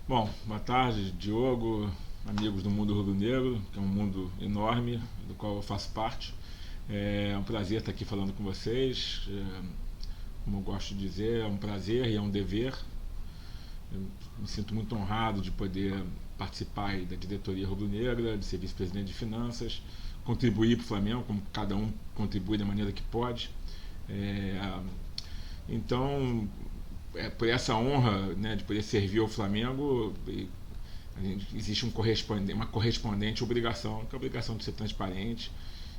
Bom, boa tarde, Diogo, amigos do Mundo Rubro-Negro, que é um mundo enorme, do qual eu faço parte. É um prazer estar aqui falando com vocês. Como eu gosto de dizer, é um prazer e é um dever. Eu me sinto muito honrado de poder participar aí da diretoria rubro-negra, de ser vice-presidente de finanças, contribuir para o Flamengo, como cada um contribui da maneira que pode. É, então, por essa honra, né, de poder servir ao Flamengo, existe uma correspondente obrigação, que é a obrigação de ser transparente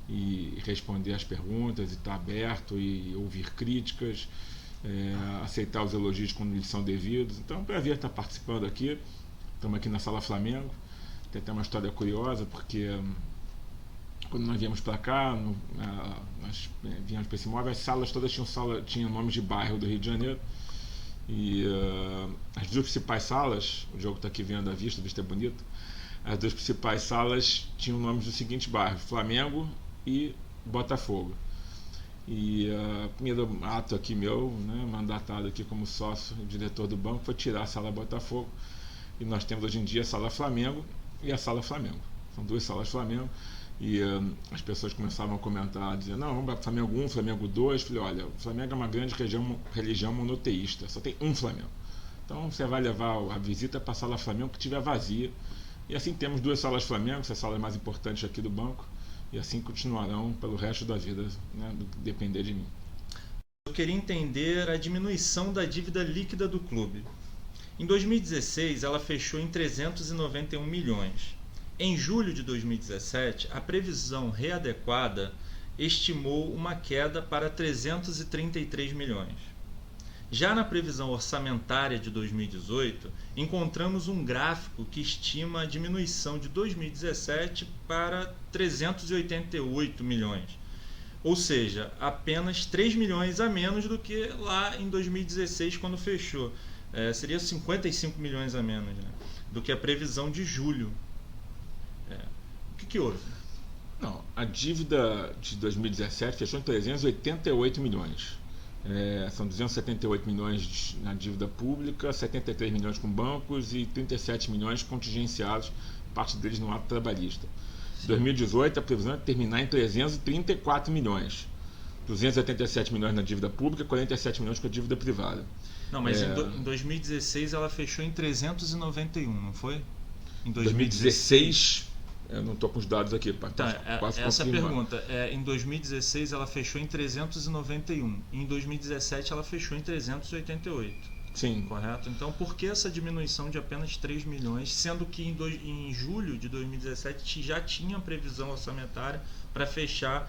e responder às perguntas, e estar aberto e ouvir críticas, aceitar os elogios quando eles são devidos. Então é um prazer estar participando aqui. Estamos aqui na Sala Flamengo. Tem até uma história curiosa, porque quando nós viemos para cá, nós viemos para esse imóvel, as salas todas tinham nomes de bairro do Rio de Janeiro. E as duas principais salas, o jogo está aqui vendo a vista é bonita. As duas principais salas tinham nomes dos seguintes bairros: Flamengo e Botafogo. E o primeiro ato aqui meu, né, mandatado aqui como sócio e diretor do banco, foi tirar a sala Botafogo. E nós temos hoje em dia a sala Flamengo e a sala Flamengo. São duas salas Flamengo. E as pessoas começavam a comentar, dizendo: não, vamos para Flamengo 1, Flamengo 2. Falei: olha, o Flamengo é uma grande religião monoteísta, só tem um Flamengo. Então você vai levar a visita para a sala Flamengo que estiver vazia. E assim temos duas salas Flamengo, essas salas mais importantes aqui do banco, e assim continuarão pelo resto da vida, né, do que depender de mim. Eu queria entender a diminuição da dívida líquida do clube. Em 2016, ela fechou em 391 milhões. Em julho de 2017, a previsão readequada estimou uma queda para 333 milhões. Já na previsão orçamentária de 2018, encontramos um gráfico que estima a diminuição de 2017 para 388 milhões. Ou seja, apenas 3 milhões a menos do que lá em 2016, quando fechou. Seria 55 milhões a menos, né, do que a previsão de julho. O que houve? Não, a dívida de 2017 fechou em 388 milhões. São 278 milhões na dívida pública, 73 milhões com bancos e 37 milhões contingenciados, parte deles no ato trabalhista. Em 2018, a previsão é terminar em 334 milhões. 287 milhões na dívida pública, 47 milhões com a dívida privada. Não, mas em 2016 ela fechou em 391, não foi? Em 2016... Eu não estou com os dados aqui. Quase essa é a pergunta. Em 2016 ela fechou em 391. Em 2017 ela fechou em 388. Sim. Correto? Então por que essa diminuição de apenas 3 milhões, sendo que em julho de 2017 já tinha previsão orçamentária para fechar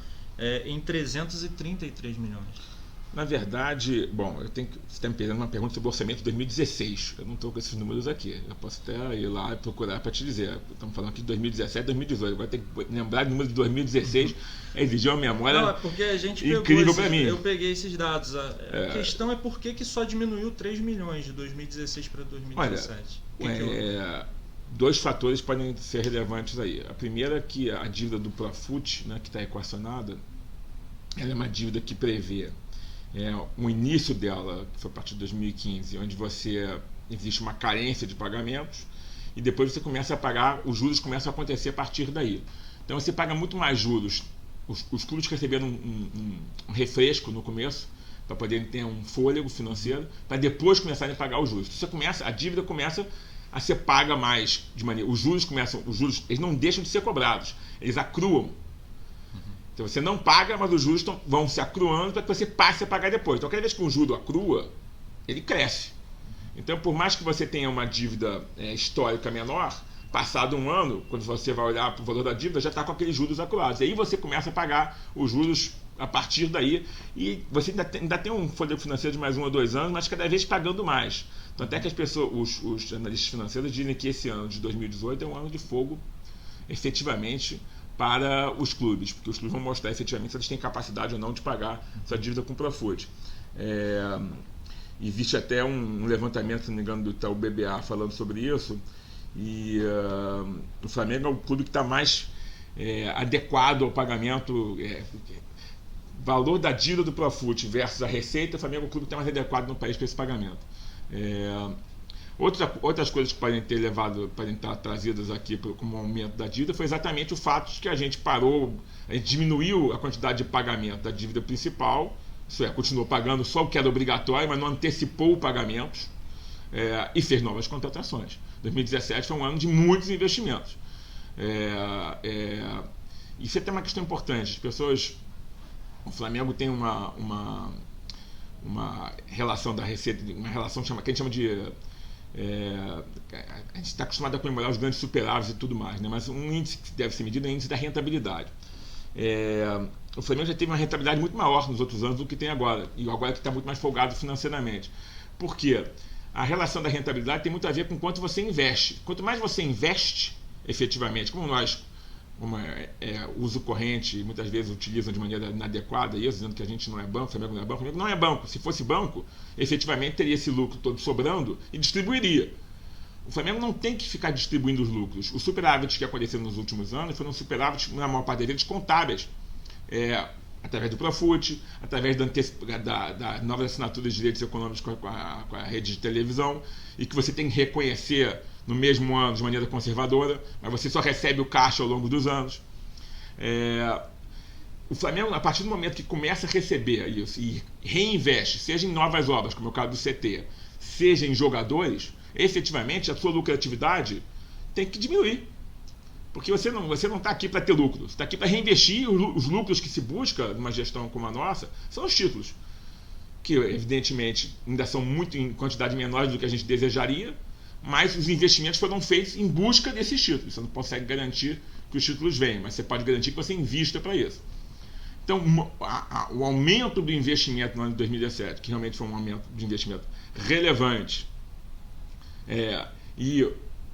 em 333 milhões? Na verdade, bom, você está me pedindo uma pergunta sobre o orçamento de 2016. Eu não estou com esses números aqui. Eu posso até ir lá e procurar para te dizer. Estamos falando aqui de 2017, 2018. Agora tem que lembrar de números de 2016. Exigiu uma memória incrível. Não, é porque a gente incrível para mim. Eu peguei esses dados. A questão é por que só diminuiu 3 milhões de 2016 para 2017. Olha, dois fatores podem ser relevantes aí. A primeira é que a dívida do Profut, né, que está equacionada, ela é uma dívida que prevê o início dela, que foi a partir de 2015, onde existe uma carência de pagamentos, e depois você começa a pagar, os juros começam a acontecer a partir daí. Então você paga muito mais juros. Os clubes receberam um refresco no começo, para poderem ter um fôlego financeiro, para depois começarem a pagar os juros. Então a dívida começa a ser paga mais de maneira. Os juros eles não deixam de ser cobrados, eles acruam. Então você não paga, mas os juros vão se acruando para que você passe a pagar depois. Então cada vez que um juro acrua, ele cresce. Então por mais que você tenha uma dívida histórica menor, passado um ano, quando você vai olhar para o valor da dívida, já está com aqueles juros acruados. E aí você começa a pagar os juros a partir daí, e você ainda tem um fôlego financeiro de mais 1 ou 2 anos, mas cada vez pagando mais. Então até que os analistas financeiros dizem que esse ano de 2018 é um ano de fogo, efetivamente, para os clubes, porque os clubes vão mostrar efetivamente se eles têm capacidade ou não de pagar essa dívida com o Profut. Existe até um levantamento, se não me engano, do Itaú BBA falando sobre isso, e o Flamengo é o clube que está mais adequado ao pagamento, valor da dívida do Profut versus a receita. O Flamengo é o clube que está mais adequado no país para esse pagamento. Outras coisas que podem estar trazidas aqui como aumento da dívida foi exatamente o fato de que a gente diminuiu a quantidade de pagamento da dívida principal, isso é, continuou pagando só o que era obrigatório, mas não antecipou pagamentos, e fez novas contratações. 2017 foi um ano de muitos investimentos. Isso é até uma questão importante. O Flamengo tem uma relação da receita, uma relação que a gente chama de... a gente está acostumado a comemorar os grandes superávites e tudo mais, né? Mas um índice que deve ser medido é o índice da rentabilidade. O Flamengo já teve uma rentabilidade muito maior nos outros anos do que tem agora, e agora que está muito mais folgado financeiramente. Por quê? A relação da rentabilidade tem muito a ver com quanto você investe. Quanto mais você investe, efetivamente, como uso corrente, muitas vezes utilizam de maneira inadequada isso, dizendo que a gente não é banco, o Flamengo não é banco. O Flamengo não é banco. Se fosse banco, efetivamente teria esse lucro todo sobrando e distribuiria. O Flamengo não tem que ficar distribuindo os lucros. Os superávites que aconteceram nos últimos anos foram superávites, na maior parte deles, contábeis. Através do Profut, através da nova assinatura de direitos econômicos com a rede de televisão, e que você tem que reconhecer no mesmo ano de maneira conservadora, mas você só recebe o caixa ao longo dos anos. O Flamengo, a partir do momento que começa a receber isso e reinveste, seja em novas obras, como é o caso do CT, seja em jogadores, efetivamente a sua lucratividade tem que diminuir. Porque você não está aqui para ter lucro, você está aqui para reinvestir. Os lucros que se busca numa gestão como a nossa são os títulos, que evidentemente ainda são muito em quantidade menores do que a gente desejaria, mas os investimentos foram feitos em busca desses títulos. Você não consegue garantir que os títulos venham, mas você pode garantir que você invista para isso. Então, o aumento do investimento no ano de 2017, que realmente foi um aumento de investimento relevante, e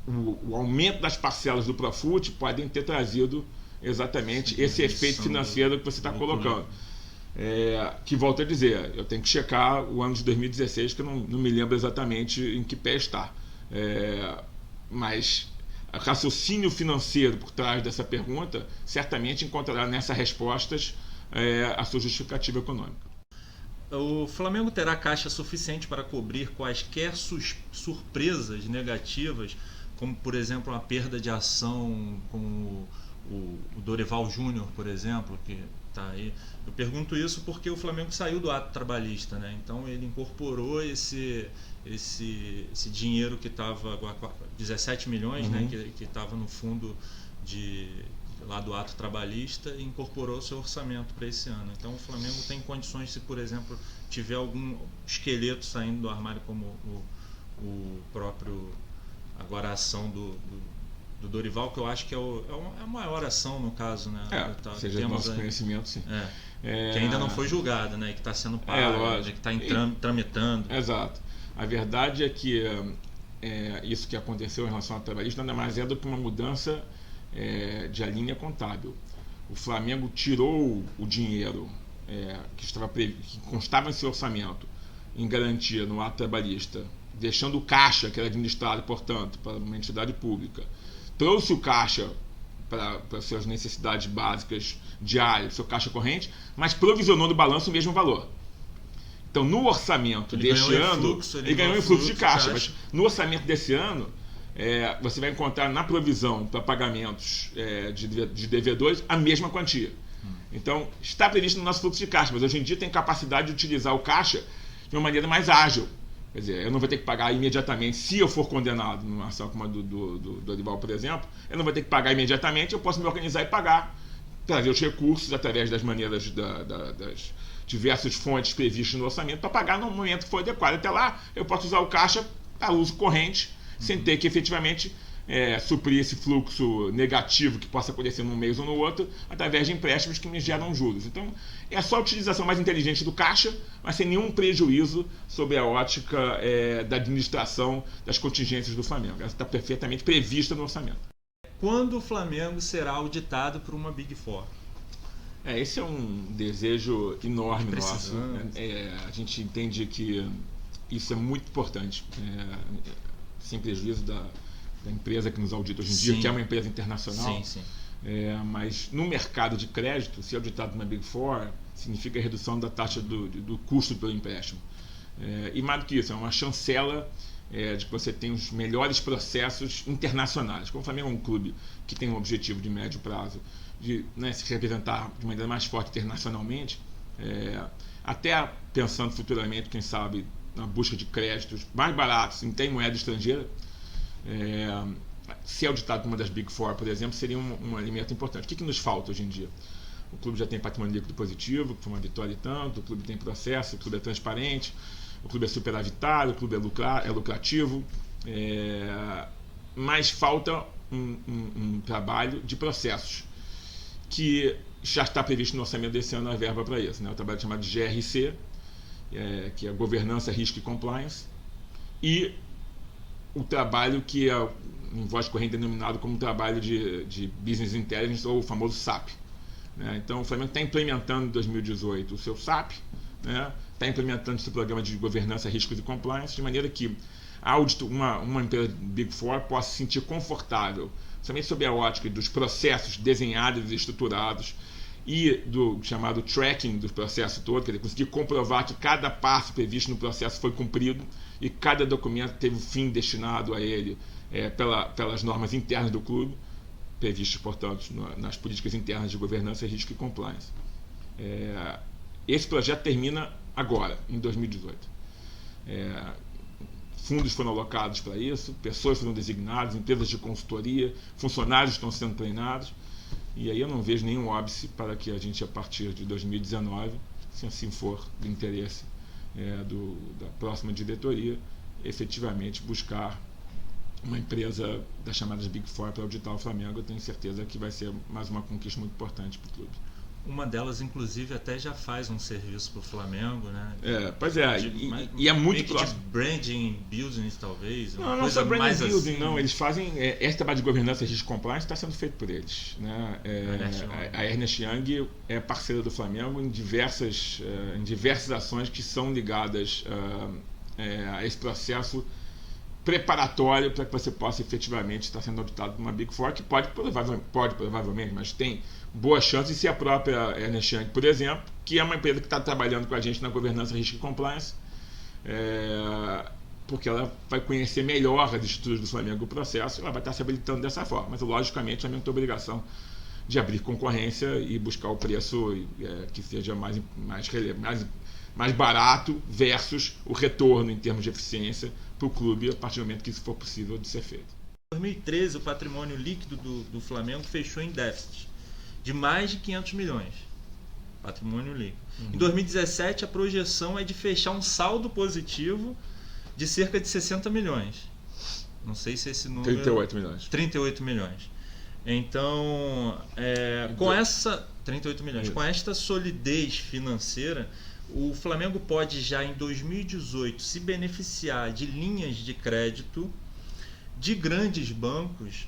o aumento das parcelas do Profut podem ter trazido exatamente esse efeito financeiro que você está colocando. Que, volto a dizer, eu tenho que checar o ano de 2016, que eu não me lembro exatamente em que pé está. Mas o raciocínio financeiro por trás dessa pergunta certamente encontrará nessas respostas a sua justificativa econômica. O Flamengo terá caixa suficiente para cobrir quaisquer surpresas negativas, como, por exemplo, uma perda de ação com o Dorival Júnior, por exemplo, que está aí. Eu pergunto isso porque o Flamengo saiu do ato trabalhista, né? Então ele incorporou esse dinheiro que estava, 17 milhões, né? Que estava no fundo lá do ato trabalhista, e incorporou o seu orçamento para esse ano. Então o Flamengo tem condições, se por exemplo tiver algum esqueleto saindo do armário, como o próprio, agora a ação do Dorival, que eu acho que é a maior ação no caso, né? Seja do nosso conhecimento, sim. Que ainda não foi julgada, né? Que está sendo pago, que está tramitando. Exato. A verdade é que isso que aconteceu em relação ao trabalhista nada mais é do que uma mudança de linha contábil. O Flamengo tirou o dinheiro que constava em seu orçamento em garantia no ato trabalhista, deixando o caixa, que era administrado, portanto, para uma entidade pública, trouxe o caixa para suas necessidades básicas diárias, seu caixa corrente, mas provisionou no balanço o mesmo valor. Então, no orçamento deste ano, ele ganhou em fluxo de caixa, mas no orçamento desse ano, você vai encontrar na provisão para pagamentos de devedores a mesma quantia. Então, está previsto no nosso fluxo de caixa, mas hoje em dia tem capacidade de utilizar o caixa de uma maneira mais ágil. Quer dizer, eu não vou ter que pagar imediatamente. Se eu for condenado numa ação como a do Dorival, por exemplo, eu não vou ter que pagar imediatamente, eu posso me organizar e pagar, trazer os recursos através das maneiras das diversas fontes previstas no orçamento para pagar no momento que for adequado. Até lá, eu posso usar o caixa para uso corrente, sem ter que efetivamente suprir esse fluxo negativo que possa acontecer num mês ou no outro, através de empréstimos que me geram juros. Então, é só a utilização mais inteligente do caixa, mas sem nenhum prejuízo sobre a ótica da administração das contingências do Flamengo. Ela está perfeitamente prevista no orçamento. Quando o Flamengo será auditado por uma Big Four? Esse é um desejo enorme nosso. A gente entende que isso é muito importante, sem prejuízo da empresa que nos audita hoje em dia, que é uma empresa internacional. Sim. Mas no mercado de crédito, ser auditado na Big Four significa a redução da taxa do custo pelo empréstimo. E mais do que isso, é uma chancela de que você tem os melhores processos internacionais. Como o Flamengo é um clube que tem um objetivo de médio prazo de, né, se representar de maneira mais forte internacionalmente, até pensando futuramente, quem sabe, na busca de créditos mais baratos, em moeda estrangeira, ser auditado por uma das Big Four, por exemplo, seria um alimento importante. O que nos falta hoje em dia? O clube já tem patrimônio líquido positivo, que foi uma vitória e tanto, o clube tem processo, o clube é transparente, o clube é superavitário, o clube é lucrativo, mas falta um trabalho de processos, que já está previsto no orçamento desse ano a verba para isso, né? O trabalho chamado de GRC, que é Governança, Risco e Compliance, e o trabalho que é, em voz corrente, denominado como trabalho de Business Intelligence, ou o famoso SAP. Então, o Flamengo está implementando em 2018 o seu SAP, está implementando esse programa de governança, risco e compliance, de maneira que uma empresa Big Four possa se sentir confortável, somente sob a ótica dos processos desenhados e estruturados e do chamado tracking do processo todo, quer dizer, conseguir comprovar que cada passo previsto no processo foi cumprido e cada documento teve o fim destinado a ele pelas normas internas do clube, previstos, portanto, nas políticas internas de governança, risco e compliance. Esse projeto termina agora, em 2018. Fundos foram alocados para isso, pessoas foram designadas, empresas de consultoria, funcionários estão sendo treinados, e aí eu não vejo nenhum óbice para que a gente, a partir de 2019, se assim for do interesse da próxima diretoria, efetivamente buscar uma empresa das chamadas Big Four para auditar o Flamengo. Eu tenho certeza que vai ser mais uma conquista muito importante para o clube. Uma delas, inclusive, até já faz um serviço para o Flamengo, né? Pois é, e é muito próximo. De branding building, talvez. Não só branding building, assim, não. Eles fazem. Esse trabalho de governança e risco compliance está sendo feito por eles, né? A Ernst Young é parceira do Flamengo em diversas ações que são ligadas a esse processo preparatório para que você possa efetivamente estar sendo auditado por uma Big Four, que pode provavelmente, mas tem boas chances de ser a própria Ernst Young, por exemplo, que é uma empresa que está trabalhando com a gente na governança, risco e compliance, porque ela vai conhecer melhor as estruturas do Flamengo, o processo, e ela vai estar se habilitando dessa forma. Mas, logicamente, o Flamengo tem a obrigação de abrir concorrência e buscar o preço que seja mais barato versus o retorno em termos de eficiência para o clube, a partir do momento que isso for possível de ser feito. Em 2013, o patrimônio líquido do Flamengo fechou em déficit de mais de 500 milhões. Patrimônio líquido. Em 2017, a projeção é de fechar um saldo positivo de cerca de 60 milhões. Não sei se esse número... 38 milhões. 38 milhões. Então, com essa... 38 milhões. Isso. Com esta solidez financeira, o Flamengo pode já em 2018 se beneficiar de linhas de crédito de grandes bancos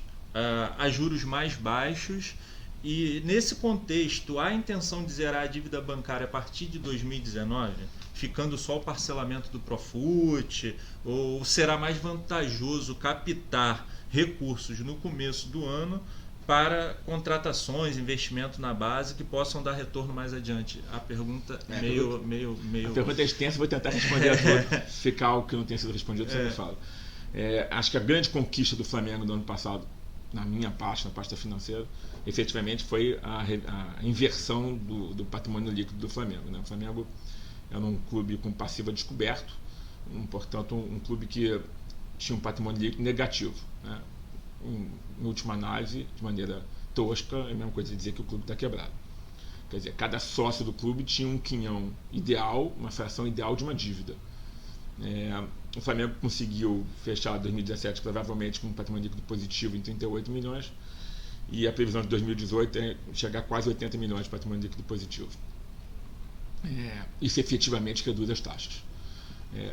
a juros mais baixos, e nesse contexto há a intenção de zerar a dívida bancária a partir de 2019, ficando só o parcelamento do Profut, ou será mais vantajoso captar recursos no começo do ano para contratações, investimento na base que possam dar retorno mais adiante? A pergunta meio... A pergunta é extensa, vou tentar responder a todos. Se ficar algo que não tenha sido respondido, você me fala. Acho que a grande conquista do Flamengo no ano passado, na minha parte, na parte financeira, efetivamente foi a inversão do patrimônio líquido do Flamengo, né? O Flamengo era um clube com passivo a descoberto, portanto um clube que tinha um patrimônio líquido negativo, né? Em última análise, de maneira tosca, é a mesma coisa de dizer que o clube está quebrado. Quer dizer, cada sócio do clube tinha um quinhão ideal, uma fração ideal de uma dívida. O Flamengo conseguiu fechar 2017 provavelmente com um patrimônio líquido positivo em 38 milhões, e a previsão de 2018 é chegar a quase 80 milhões de patrimônio líquido positivo. Isso efetivamente reduz as taxas.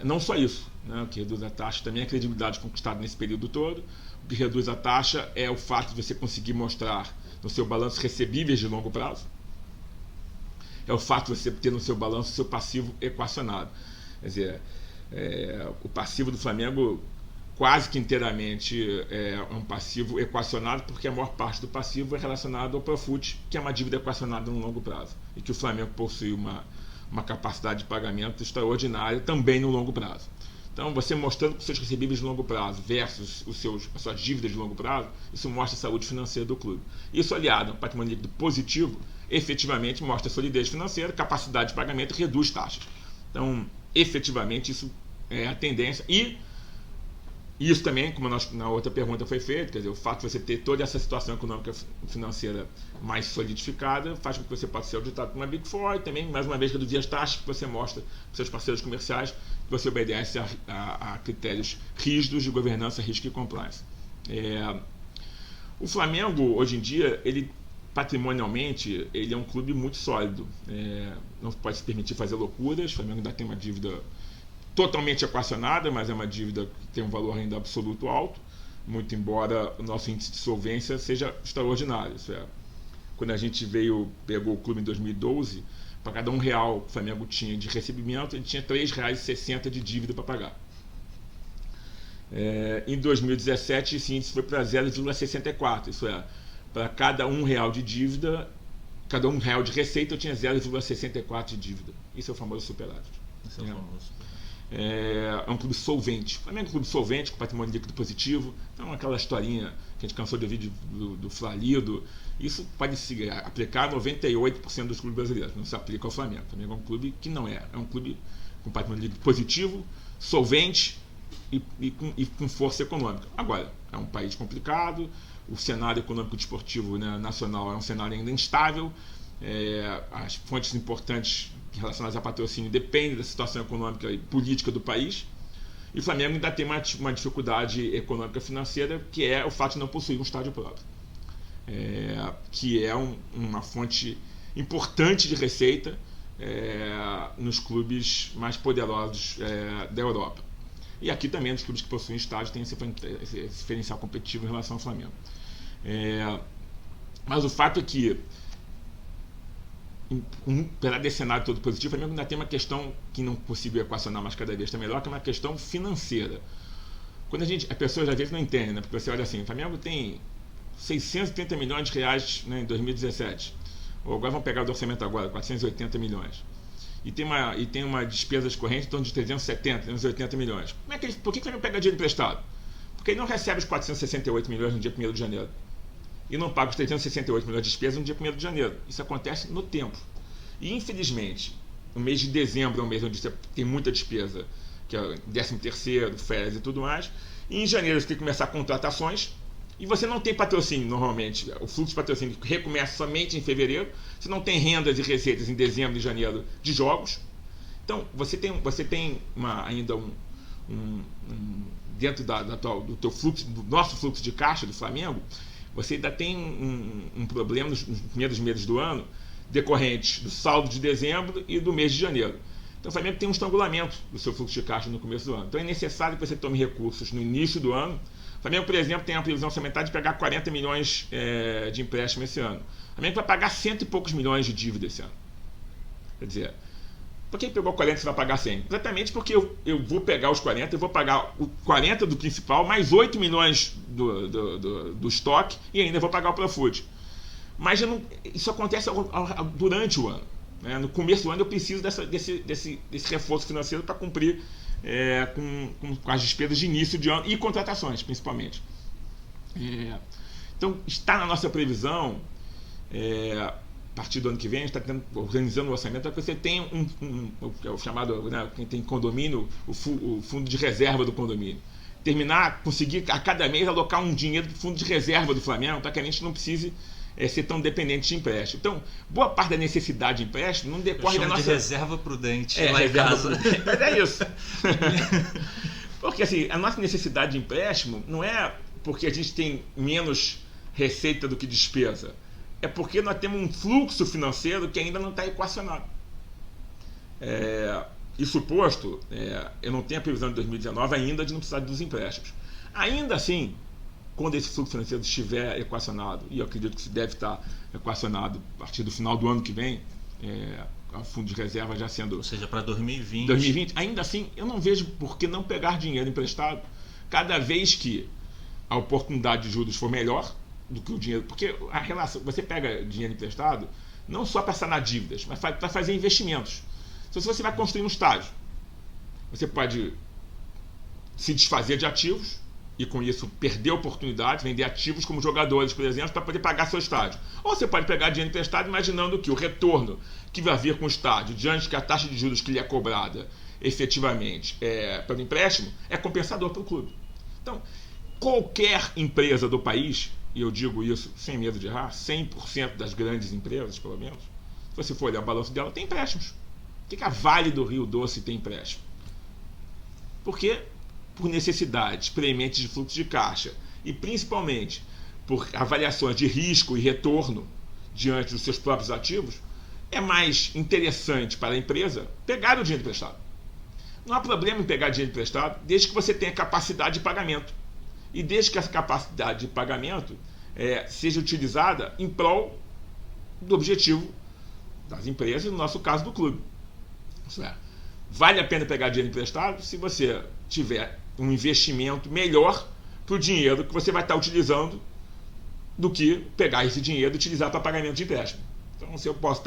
Não só isso, né? O que reduz a taxa também é a credibilidade conquistada nesse período todo. O que reduz a taxa é o fato de você conseguir mostrar no seu balanço recebíveis de longo prazo. É o fato de você ter no seu balanço o seu passivo equacionado. Quer dizer, o passivo do Flamengo quase que inteiramente é um passivo equacionado, porque a maior parte do passivo é relacionado ao Profut, que é uma dívida equacionada no longo prazo, e que o Flamengo possui uma capacidade de pagamento extraordinária também no longo prazo. Então, você mostrando os seus recebíveis de longo prazo versus as suas dívidas de longo prazo, isso mostra a saúde financeira do clube. Isso aliado a um patrimônio líquido positivo, efetivamente mostra solidez financeira, capacidade de pagamento e reduz taxas. Então, efetivamente, isso é a tendência. E isso também, como na outra pergunta foi feito, quer dizer, o fato de você ter toda essa situação econômica financeira mais solidificada faz com que você possa ser auditado por uma Big Four e também, mais uma vez, reduzir as taxas que você mostra para os seus parceiros comerciais que você obedece a critérios rígidos de governança, risco e compliance. O Flamengo, hoje em dia, ele patrimonialmente, ele é um clube muito sólido. Não pode se permitir fazer loucuras. O Flamengo ainda tem uma dívida totalmente equacionada, mas é uma dívida que tem um valor ainda absoluto alto, muito embora o nosso índice de solvência seja extraordinário. Isso é, quando a gente pegou o clube em 2012, para cada R$1 que o Flamengo tinha de recebimento, ele tinha R$3,60 de dívida para pagar. Em 2017, esse índice foi para 0,64, isso é, para cada R$1 de dívida, cada R$1 de receita, eu tinha 0,64 de dívida. Isso é o famoso superávit. Esse é o famoso superávit. É um clube solvente. O Flamengo é um clube solvente, com patrimônio líquido positivo. Então, aquela historinha que a gente cansou de ouvir do Flalido, isso pode se aplicar a 98% dos clubes brasileiros. Não se aplica ao Flamengo. O Flamengo é um clube que não é. É um clube com patrimônio líquido positivo, solvente e com força econômica. Agora, é um país complicado, o cenário econômico desportivo, né, nacional é um cenário ainda instável, as fontes importantes relacionadas a patrocínio dependem da situação econômica e política do país, e o Flamengo ainda tem uma dificuldade econômica financeira, que é o fato de não possuir um estádio próprio, que é uma fonte importante de receita nos clubes mais poderosos da Europa. E aqui também os clubes que possuem estádio têm esse diferencial competitivo em relação ao Flamengo. Mas o fato é que, apesar desse cenário todo positivo, o Flamengo ainda tem uma questão que não consigo equacionar, mas cada vez está melhor, que é uma questão financeira. Quando as pessoas às vezes não entendem, né? Porque você olha assim, o Flamengo tem 630 milhões de reais, né, em 2017. Ou agora vamos pegar o do orçamento agora, 480 milhões. E tem uma despesas correntes em torno de 370, 380 milhões. Por que o Flamengo pega dinheiro emprestado? Porque ele não recebe os 468 milhões no dia 1º de janeiro. E não paga os 368 milhões de despesas no dia 1º de janeiro. Isso acontece no tempo. E, infelizmente, o mês de dezembro é um mês onde você tem muita despesa, que é 13º, férias e tudo mais. E em janeiro você tem que começar contratações. E você não tem patrocínio normalmente. O fluxo de patrocínio recomeça somente em fevereiro. Você não tem rendas e receitas em dezembro e janeiro de jogos. Então, você tem ainda dentro do teu fluxo, do nosso fluxo de caixa do Flamengo, você ainda tem um problema nos primeiros meses do ano, decorrentes do saldo de dezembro e do mês de janeiro. Então o Flamengo tem um estrangulamento do seu fluxo de caixa no começo do ano. Então é necessário que você tome recursos no início do ano. O Flamengo, por exemplo, tem a previsão orçamentária de pegar 40 milhões de empréstimo esse ano. O Flamengo vai pagar 100 e poucos milhões de dívida esse ano. Quer dizer, por que pegou 40 e você vai pagar 100? Exatamente porque eu vou pegar os 40, eu vou pagar o 40 do principal, mais 8 milhões do estoque e ainda vou pagar o Profood. Mas isso acontece durante o ano. Né? No começo do ano eu preciso desse reforço financeiro para cumprir com as despesas de início de ano e contratações, principalmente. Então, está na nossa previsão, a partir do ano que vem, a gente está organizando o orçamento para que você tenha o chamado, né, quem tem condomínio, o fundo de reserva do condomínio. Conseguir a cada mês alocar um dinheiro para o fundo de reserva do Flamengo, para que a gente não precise ser tão dependente de empréstimo. Então, boa parte da necessidade de empréstimo não decorre da nossa... de reserva prudente lá em casa. Mas é isso. Porque assim, a nossa necessidade de empréstimo não é porque a gente tem menos receita do que despesa. É porque nós temos um fluxo financeiro que ainda não está equacionado. Isso posto, eu não tenho a previsão de 2019 ainda de não precisar dos empréstimos. Ainda assim, quando esse fluxo financeiro estiver equacionado, e eu acredito que se deve estar equacionado a partir do final do ano que vem, o fundo de reserva já sendo... Ou seja, para 2020. Ainda assim, eu não vejo por que não pegar dinheiro emprestado cada vez que a oportunidade de juros for melhor do que o dinheiro. Porque a relação, você pega dinheiro emprestado não só para sanar dívidas, mas para fazer investimentos. Então, se você vai construir um estádio, você pode se desfazer de ativos e com isso perder oportunidades, vender ativos como jogadores, por exemplo, para poder pagar seu estádio. Ou você pode pegar dinheiro emprestado imaginando que o retorno que vai vir com o estádio, diante que a taxa de juros que lhe é cobrada efetivamente pelo empréstimo, é compensador para o clube. Então, qualquer empresa do país, e eu digo isso sem medo de errar, 100% das grandes empresas, pelo menos, se você for olhar o balanço dela, tem empréstimos. Por que a Vale do Rio Doce tem empréstimo? Porque por necessidades prementes de fluxo de caixa e principalmente por avaliações de risco e retorno diante dos seus próprios ativos, é mais interessante para a empresa pegar o dinheiro emprestado. Não há problema em pegar dinheiro emprestado desde que você tenha capacidade de pagamento. E desde que essa capacidade de pagamento seja utilizada em prol do objetivo das empresas, no nosso caso do clube. Isso é, vale a pena pegar dinheiro emprestado se você tiver um investimento melhor para o dinheiro que você vai estar utilizando do que pegar esse dinheiro e utilizar para pagamento de empréstimo. Então, se eu posso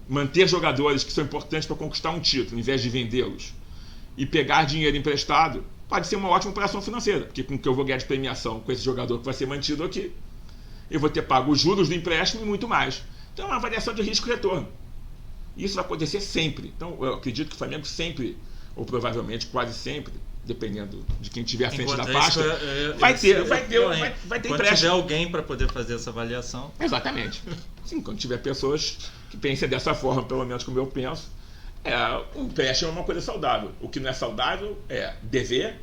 manter jogadores que são importantes para conquistar um título, em vez de vendê-los, e pegar dinheiro emprestado, pode ser uma ótima operação financeira, porque com o que eu vou ganhar de premiação com esse jogador que vai ser mantido aqui, eu vou ter pago os juros do empréstimo e muito mais. Então, é uma avaliação de risco e retorno. Isso vai acontecer sempre. Então, eu acredito que o Flamengo sempre, ou provavelmente quase sempre, dependendo de quem estiver à frente da pasta, vai ter empréstimo. Quando tiver alguém para poder fazer essa avaliação. Exatamente. Sim, quando tiver pessoas que pensem dessa forma, pelo menos como eu penso, o empréstimo é uma coisa saudável. O que não é saudável é dever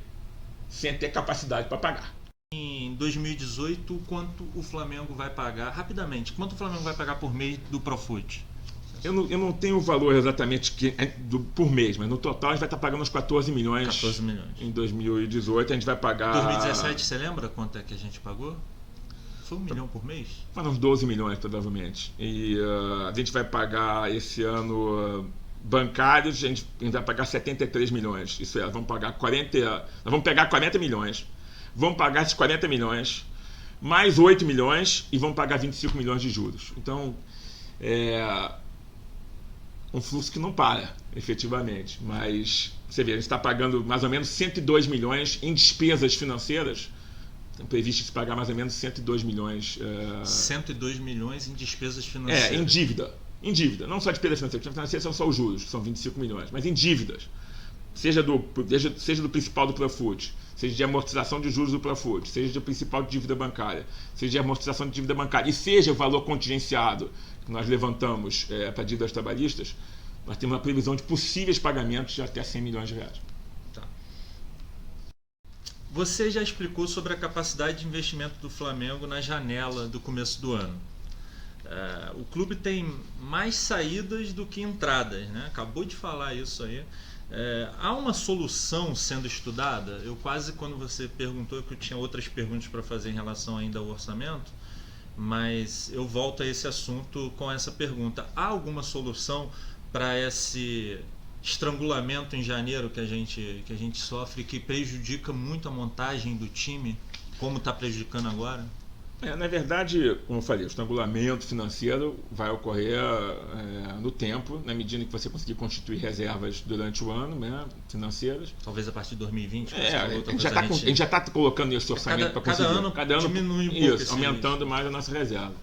sem ter capacidade para pagar. Em 2018, quanto o Flamengo vai pagar, rapidamente, quanto o Flamengo vai pagar por mês do Profut? Eu não tenho o valor exatamente por mês, mas no total a gente vai estar pagando uns 14 milhões. 14 milhões. Em 2018 a gente vai pagar... 2017, você lembra quanto é que a gente pagou? Foi 1 milhão por mês? Foram uns 12 milhões, provavelmente. E a gente vai pagar esse ano bancários, a gente vai pagar 73 milhões. Isso é, nós vamos pegar 40 milhões, vamos pagar esses 40 milhões, mais 8 milhões e vamos pagar 25 milhões de juros. Então, um fluxo que não para, efetivamente. Mas, você vê, a gente está pagando mais ou menos 102 milhões em despesas financeiras. Tem previsto se pagar mais ou menos 102 milhões. 102 milhões em despesas financeiras. Em dívida. Em dívida. Não só despesas financeiras. Despesas financeiras são só os juros, que são 25 milhões. Mas em dívidas. Seja do principal do Profut, seja de amortização de juros do Profut, seja do principal de dívida bancária, seja de amortização de dívida bancária, e seja o valor contingenciado que nós levantamos para dívidas trabalhistas, nós temos uma previsão de possíveis pagamentos de até 100 milhões de reais. Tá. Você já explicou sobre a capacidade de investimento do Flamengo na janela do começo do ano. O clube tem mais saídas do que entradas, né? Acabou de falar isso aí. Há uma solução sendo estudada? Quando você perguntou, que eu tinha outras perguntas para fazer em relação ainda ao orçamento, mas eu volto a esse assunto com essa pergunta. Há alguma solução para esse estrangulamento em janeiro que a gente sofre, que prejudica muito a montagem do time, como está prejudicando agora? Na verdade, como eu falei, o estrangulamento financeiro vai ocorrer no tempo, na medida que você conseguir constituir reservas durante o ano, né, financeiras. Talvez a partir de 2020. A gente já está colocando esse orçamento para conseguir. Cada ano diminui um pouco. Aumentando mais a nossa reserva.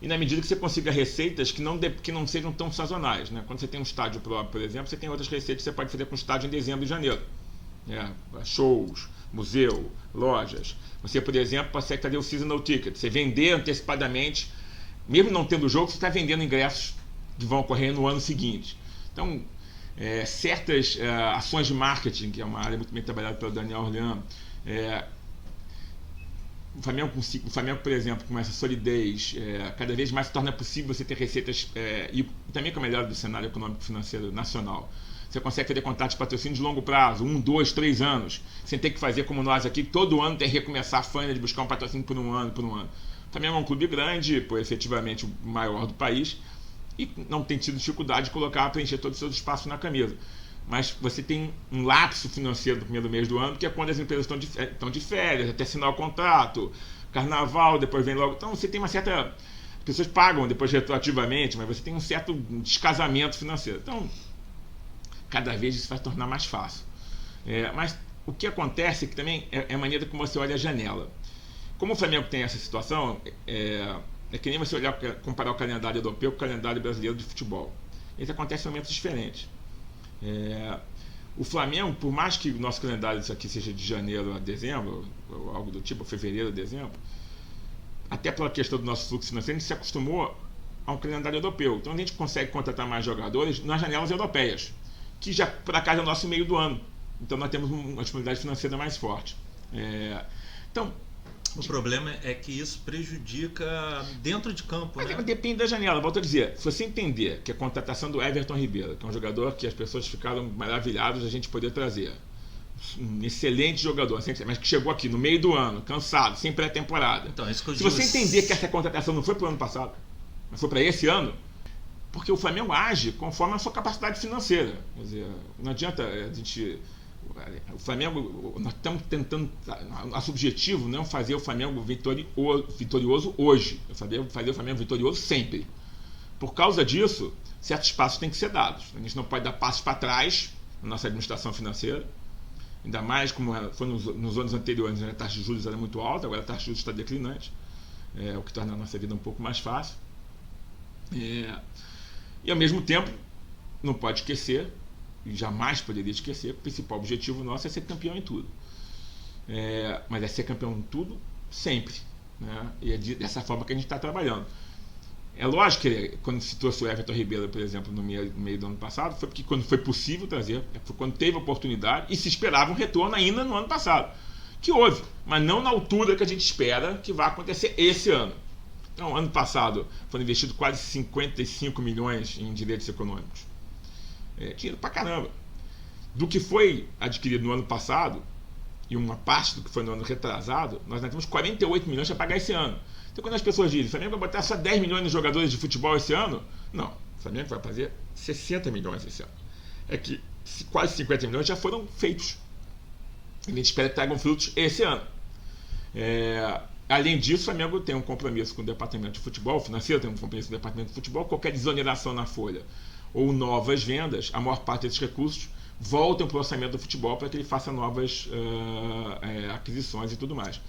E na medida que você consiga receitas que não sejam tão sazonais. Né? Quando você tem um estádio próprio, por exemplo, você tem outras receitas que você pode fazer com o estádio em dezembro e janeiro. Shows, museu, lojas. Você, por exemplo, consegue fazer o seasonal ticket. Você vender antecipadamente, mesmo não tendo jogo, você está vendendo ingressos que vão ocorrer no ano seguinte. Então, certas ações de marketing, que é uma área muito bem trabalhada pelo Daniel Orlean, o Flamengo, por exemplo, com essa solidez, cada vez mais se torna possível você ter receitas, e também com a melhora do cenário econômico e financeiro nacional. Você consegue fazer contratos de patrocínio de longo prazo, 1, 2, 3 anos, sem ter que fazer como nós aqui, todo ano tem que recomeçar a faina de buscar um patrocínio por um ano. O Flamengo é um clube grande, efetivamente o maior do país, e não tem tido dificuldade de preencher todos os seus espaços na camisa. Mas você tem um lapso financeiro no primeiro mês do ano, que é quando as empresas estão de férias, até assinar o contrato, carnaval, depois vem logo. Então você tem uma certa... As pessoas pagam depois retroativamente, mas você tem um certo descasamento financeiro. Então, cada vez isso vai se tornar mais fácil. Mas o que acontece é que também é a maneira como você olha a janela. Como o Flamengo tem essa situação, é que nem você comparar o calendário europeu com o calendário brasileiro de futebol. Isso acontece em momentos diferentes. O Flamengo, por mais que o nosso calendário isso aqui seja de janeiro a dezembro, ou algo do tipo, fevereiro a dezembro, até pela questão do nosso fluxo financeiro, a gente se acostumou a um calendário europeu. Então a gente consegue contratar mais jogadores nas janelas europeias, que já por acaso é o nosso meio do ano. Então nós temos uma disponibilidade financeira mais forte. Então, o problema é que isso prejudica dentro de campo, né? Depende da janela. Volto a dizer, se você entender que a contratação do Everton Ribeiro, que é um jogador que as pessoas ficaram maravilhadas a gente poder trazer, um excelente jogador, mas que chegou aqui no meio do ano, cansado, sem pré-temporada. Então, isso que eu se você entender que essa contratação não foi para o ano passado, mas foi para esse ano, porque o Flamengo age conforme a sua capacidade financeira. Quer dizer, não adianta a gente... O Flamengo, nós estamos tentando, nosso objetivo não é fazer o Flamengo vitorioso hoje, é fazer o Flamengo vitorioso sempre. Por causa disso, certos passos têm que ser dados. A gente não pode dar passos para trás na nossa administração financeira, ainda mais como foi nos anos anteriores, a taxa de juros era muito alta, agora a taxa de juros está declinante, o que torna a nossa vida um pouco mais fácil. E ao mesmo tempo, não pode esquecer, e jamais poderia esquecer, que o principal objetivo nosso é ser campeão em tudo. Mas é ser campeão em tudo sempre. Né? E é dessa forma que a gente está trabalhando. É lógico que quando se trouxe o Everton Ribeiro, por exemplo, no meio do ano passado, foi porque quando foi possível trazer, foi quando teve oportunidade e se esperava um retorno ainda no ano passado. Que houve, mas não na altura que a gente espera que vai acontecer esse ano. Então, ano passado foram investidos quase 55 milhões em direitos econômicos. Dinheiro pra caramba. Do que foi adquirido no ano passado e uma parte do que foi no ano retrasado, nós temos 48 milhões para pagar esse ano. Então quando as pessoas dizem, o Flamengo vai botar só 10 milhões nos jogadores de futebol esse ano, não, o Flamengo vai fazer 60 milhões esse ano. É que quase 50 milhões já foram feitos. A gente espera que tragam frutos esse ano. Além disso, o Flamengo tem um compromisso com o departamento de futebol, o financeiro tem um compromisso com o departamento de futebol, qualquer desoneração na folha ou novas vendas, a maior parte desses recursos voltam para o orçamento do futebol para que ele faça novas aquisições e tudo mais.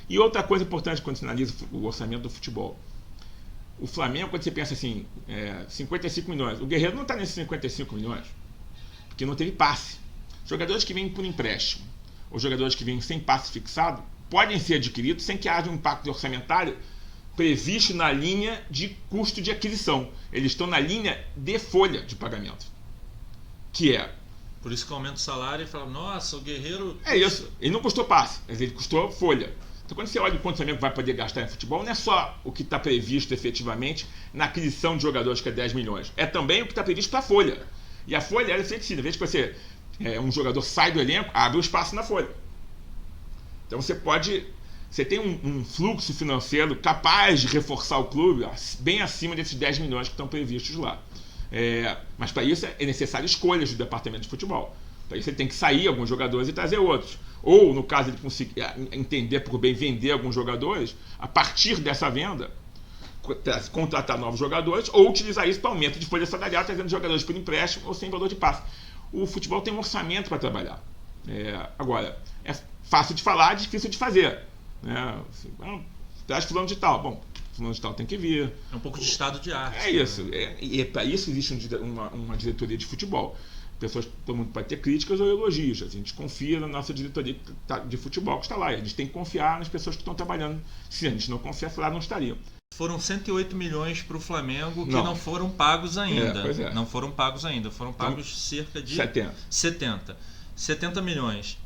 E outra coisa importante quando se analisa o orçamento do futebol, o Flamengo, quando você pensa assim, 55 milhões, o Guerreiro não está nesses 55 milhões, porque não teve passe. Jogadores que vêm por empréstimo, ou jogadores que vêm sem passe fixado, podem ser adquiridos sem que haja um impacto orçamentário previsto na linha de custo de aquisição. Eles estão na linha de folha de pagamento. Que é... Por isso que aumenta o salário e fala, nossa, o Guerreiro... É isso. Ele não custou passe, mas ele custou folha. Então quando você olha o quanto o Flamengo vai poder gastar em futebol, não é só o que está previsto efetivamente na aquisição de jogadores, que é 10 milhões. É também o que está previsto para a folha. E a folha é flexível. Às vezes você, um jogador sai do elenco, abre um espaço na folha. Então você tem um fluxo financeiro capaz de reforçar o clube bem acima desses 10 milhões que estão previstos lá. Mas para isso é necessário escolhas do departamento de futebol. Para isso ele tem que sair alguns jogadores e trazer outros. Ou, no caso, ele conseguir entender por bem vender alguns jogadores, a partir dessa venda, contratar novos jogadores, ou utilizar isso para aumento de folha salarial, trazendo jogadores por empréstimo ou sem valor de passe. O futebol tem um orçamento para trabalhar. Agora, é fácil de falar, difícil de fazer. Traz fulano de tal. Bom, fulano de tal tem que vir. É um pouco de estado de arte. É isso. E para isso existe uma diretoria de futebol. Todo mundo pode ter críticas ou elogios. A gente confia na nossa diretoria de futebol que está lá. A gente tem que confiar nas pessoas que estão trabalhando. Se a gente não confiar, lá não estariam. Foram 108 milhões para o Flamengo que não foram pagos ainda. Não foram pagos ainda. Foram pagos cerca de 70 milhões.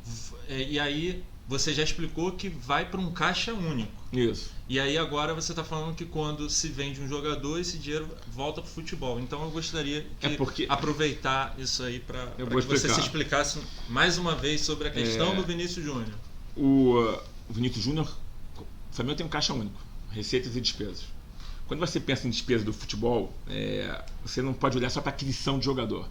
E aí você já explicou que vai para um caixa único. Isso. E aí agora você está falando que quando se vende um jogador, esse dinheiro volta para o futebol. Então eu gostaria de aproveitar isso aí para que você se explicasse mais uma vez sobre a questão do Vinícius Júnior. O Vinícius Júnior, o Flamengo tem um caixa único, receitas e despesas. Quando você pensa em despesa do futebol, você não pode olhar só para aquisição de jogador.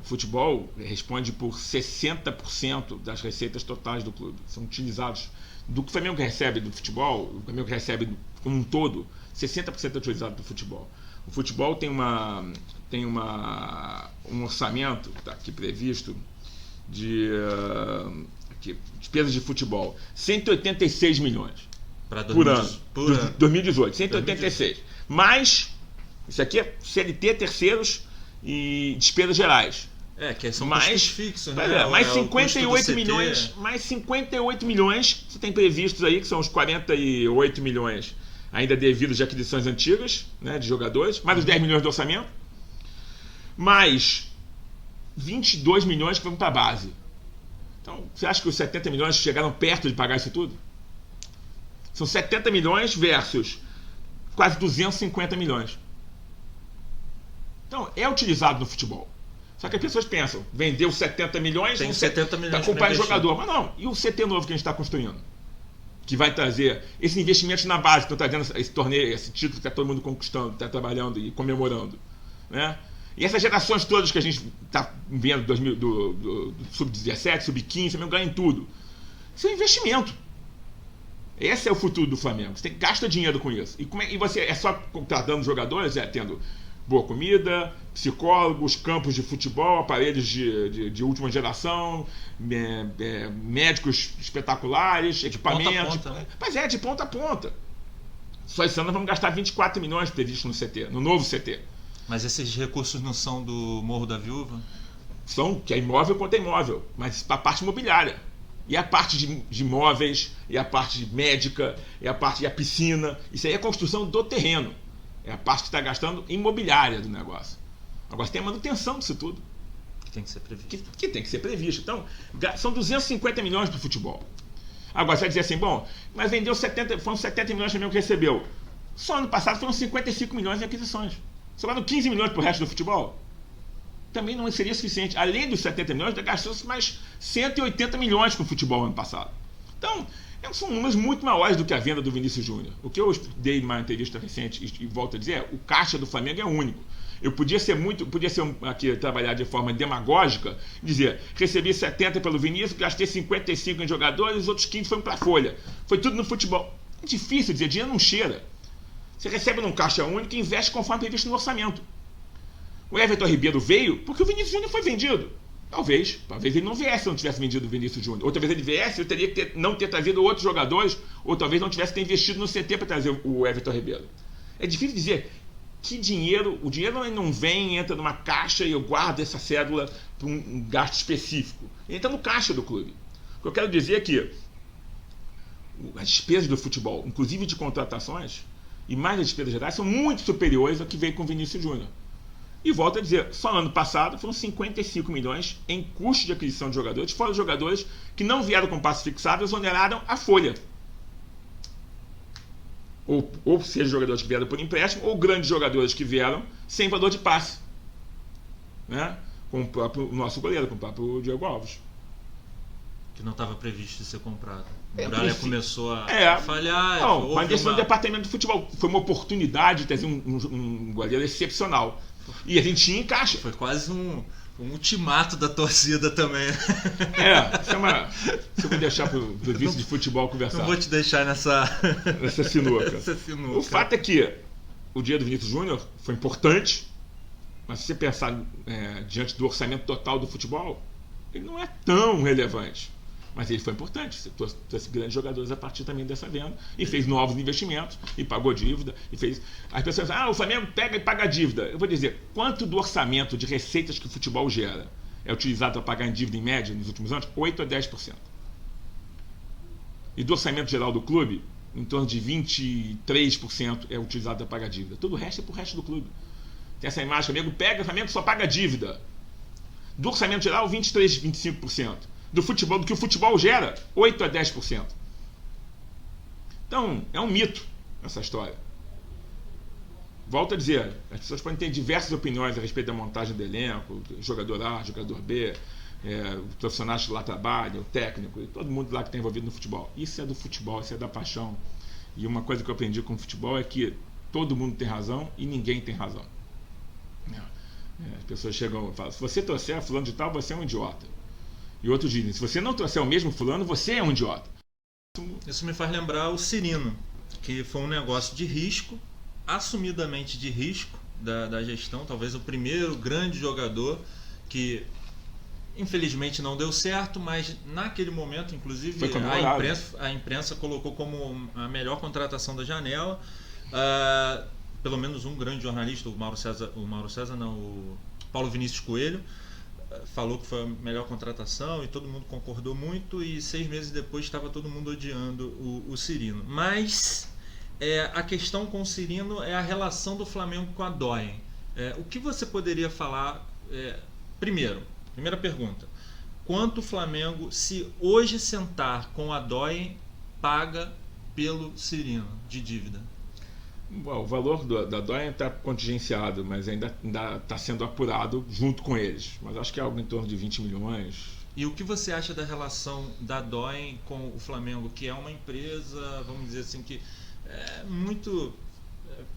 O futebol responde por 60% das receitas totais do clube. São utilizados do que o Flamengo recebe do futebol, o Flamengo recebe como um todo, 60% é utilizado do futebol. O futebol tem um orçamento, está aqui previsto, aqui, despesas de futebol, 186 milhões por ano. 2018, 186. Mais, isso aqui é CLT, terceiros e despesas gerais. Que são custos fixos, né? Mais 58 milhões, mais 58 milhões você tem previstos aí, que são os 48 milhões ainda devidos de aquisições antigas, né, de jogadores, mais os 10 milhões do orçamento, mais 22 milhões que vão para a base. Então, você acha que os 70 milhões chegaram perto de pagar isso tudo? São 70 milhões versus quase 250 milhões. Então, é utilizado no futebol. Só que as pessoas pensam, vendeu 70 milhões, tem 70 milhões para comprar jogador. Mas não, e o CT novo que a gente está construindo? Que vai trazer esses investimentos na base, que estão trazendo esse torneio, esse título que está todo mundo conquistando, está trabalhando e comemorando. Né? E essas gerações todas que a gente está vendo, do Sub-17, Sub-15, Flamengo ganha em tudo. Isso é um investimento. Esse é o futuro do Flamengo. Você gasta dinheiro com isso. E você é só contratando jogadores, tendo boa comida, psicólogos, campos de futebol, aparelhos de última geração, médicos espetaculares, equipamentos. Mas de ponta a ponta. Só esse ano nós vamos gastar 24 milhões previstos no CT, no novo CT. Mas esses recursos não são do Morro da Viúva? São, que é imóvel quanto é imóvel, mas para a parte imobiliária. E a parte de imóveis, e a parte médica, e a parte da piscina. Isso aí é a construção do terreno. É a parte que está gastando imobiliária do negócio. Agora tem a manutenção disso tudo. Que tem que ser previsto. Que tem que ser previsto. Então, são 250 milhões para o futebol. Agora você vai dizer assim, bom, mas vendeu 70, foram 70 milhões também que recebeu. Só ano passado foram 55 milhões em aquisições. Sobraram 15 milhões para o resto do futebol. Também não seria suficiente. Além dos 70 milhões, gastou-se mais 180 milhões com o futebol ano passado. Então, são números muito maiores do que a venda do Vinícius Júnior. O que eu dei em uma entrevista recente e volto a dizer, o caixa do Flamengo é único. Eu podia aqui trabalhar de forma demagógica, dizer, recebi 70 pelo Vinícius, gastei 55 em jogadores, os outros 15 foram para a folha. Foi tudo no futebol. É difícil dizer, dinheiro não cheira. Você recebe num caixa único e investe conforme previsto no orçamento. O Everton Ribeiro veio porque o Vinícius Júnior foi vendido. Talvez ele não viesse se não tivesse vendido o Vinícius Júnior. Ou talvez ele viesse, eu teria que não ter trazido outros jogadores, ou talvez não tivesse investido no CT para trazer o Everton Ribeiro. É difícil dizer que o dinheiro não vem, entra numa caixa e eu guardo essa cédula para um gasto específico. Ele entra no caixa do clube. O que eu quero dizer é que as despesas do futebol, inclusive de contratações, e mais as despesas gerais, são muito superiores ao que veio com o Vinícius Júnior. E volto a dizer, só ano passado foram 55 milhões em custo de aquisição de jogadores, fora os jogadores que não vieram com passe fixado, exoneraram a folha. Ou seja, jogadores que vieram por empréstimo, ou grandes jogadores que vieram sem valor de passe. Né? Como o próprio nosso goleiro, como o próprio Diego Alves. Que não estava previsto de ser comprado. O Muralha começou a falhar. Não, mas isso no departamento de futebol. Foi uma oportunidade de ter um goleiro excepcional. E a gente tinha em caixa. Foi quase um ultimato da torcida também. Se eu vou deixar pro vice de futebol conversar. Não vou te deixar nessa sinuca. sinuca. O fato é que o dia do Vinícius Júnior foi importante, mas se você pensar diante do orçamento total do futebol, ele não é tão relevante. Mas ele foi importante, você trouxe grandes jogadores a partir também dessa venda e fez novos investimentos e pagou dívida e fez. As pessoas dizem, o Flamengo pega e paga a dívida. Eu vou dizer, quanto do orçamento de receitas que o futebol gera é utilizado para pagar em dívida em média nos últimos anos? 8 a 10%. E do orçamento geral do clube, em torno de 23% é utilizado para pagar dívida. Tudo o resto é para o resto do clube. Tem essa imagem, o Flamengo só paga dívida. Do orçamento geral, 23, 25%. Do que o futebol gera, 8 a 10%. Então, é um mito essa história. Volto a dizer, as pessoas podem ter diversas opiniões a respeito da montagem do elenco, jogador A, jogador B, os profissionais que lá trabalham, o técnico, e todo mundo lá que está envolvido no futebol. Isso é do futebol, isso é da paixão. E uma coisa que eu aprendi com o futebol é que todo mundo tem razão e ninguém tem razão. As pessoas chegam e falam, se você torcer a fulano de tal, você é um idiota. E outros dizem, se você não trouxer o mesmo fulano, você é um idiota. Isso me faz lembrar o Cirino, que foi um negócio de risco, assumidamente de risco da gestão, talvez o primeiro grande jogador que Infelizmente não deu certo, mas naquele momento, inclusive, a imprensa colocou como a melhor contratação da janela. Pelo menos um grande jornalista, o Paulo Vinícius Coelho, falou que foi a melhor contratação e todo mundo concordou muito, e 6 meses depois estava todo mundo odiando o Cirino. Mas a questão com o Cirino é a relação do Flamengo com a Doyen. O que você poderia falar? Primeira pergunta: quanto o Flamengo, se hoje sentar com a Doyen, paga pelo Cirino de dívida? Bom, o valor da Doyen está contingenciado, mas ainda está sendo apurado junto com eles. Mas acho que é algo em torno de 20 milhões. E o que você acha da relação da Doyen com o Flamengo, que é uma empresa, vamos dizer assim, que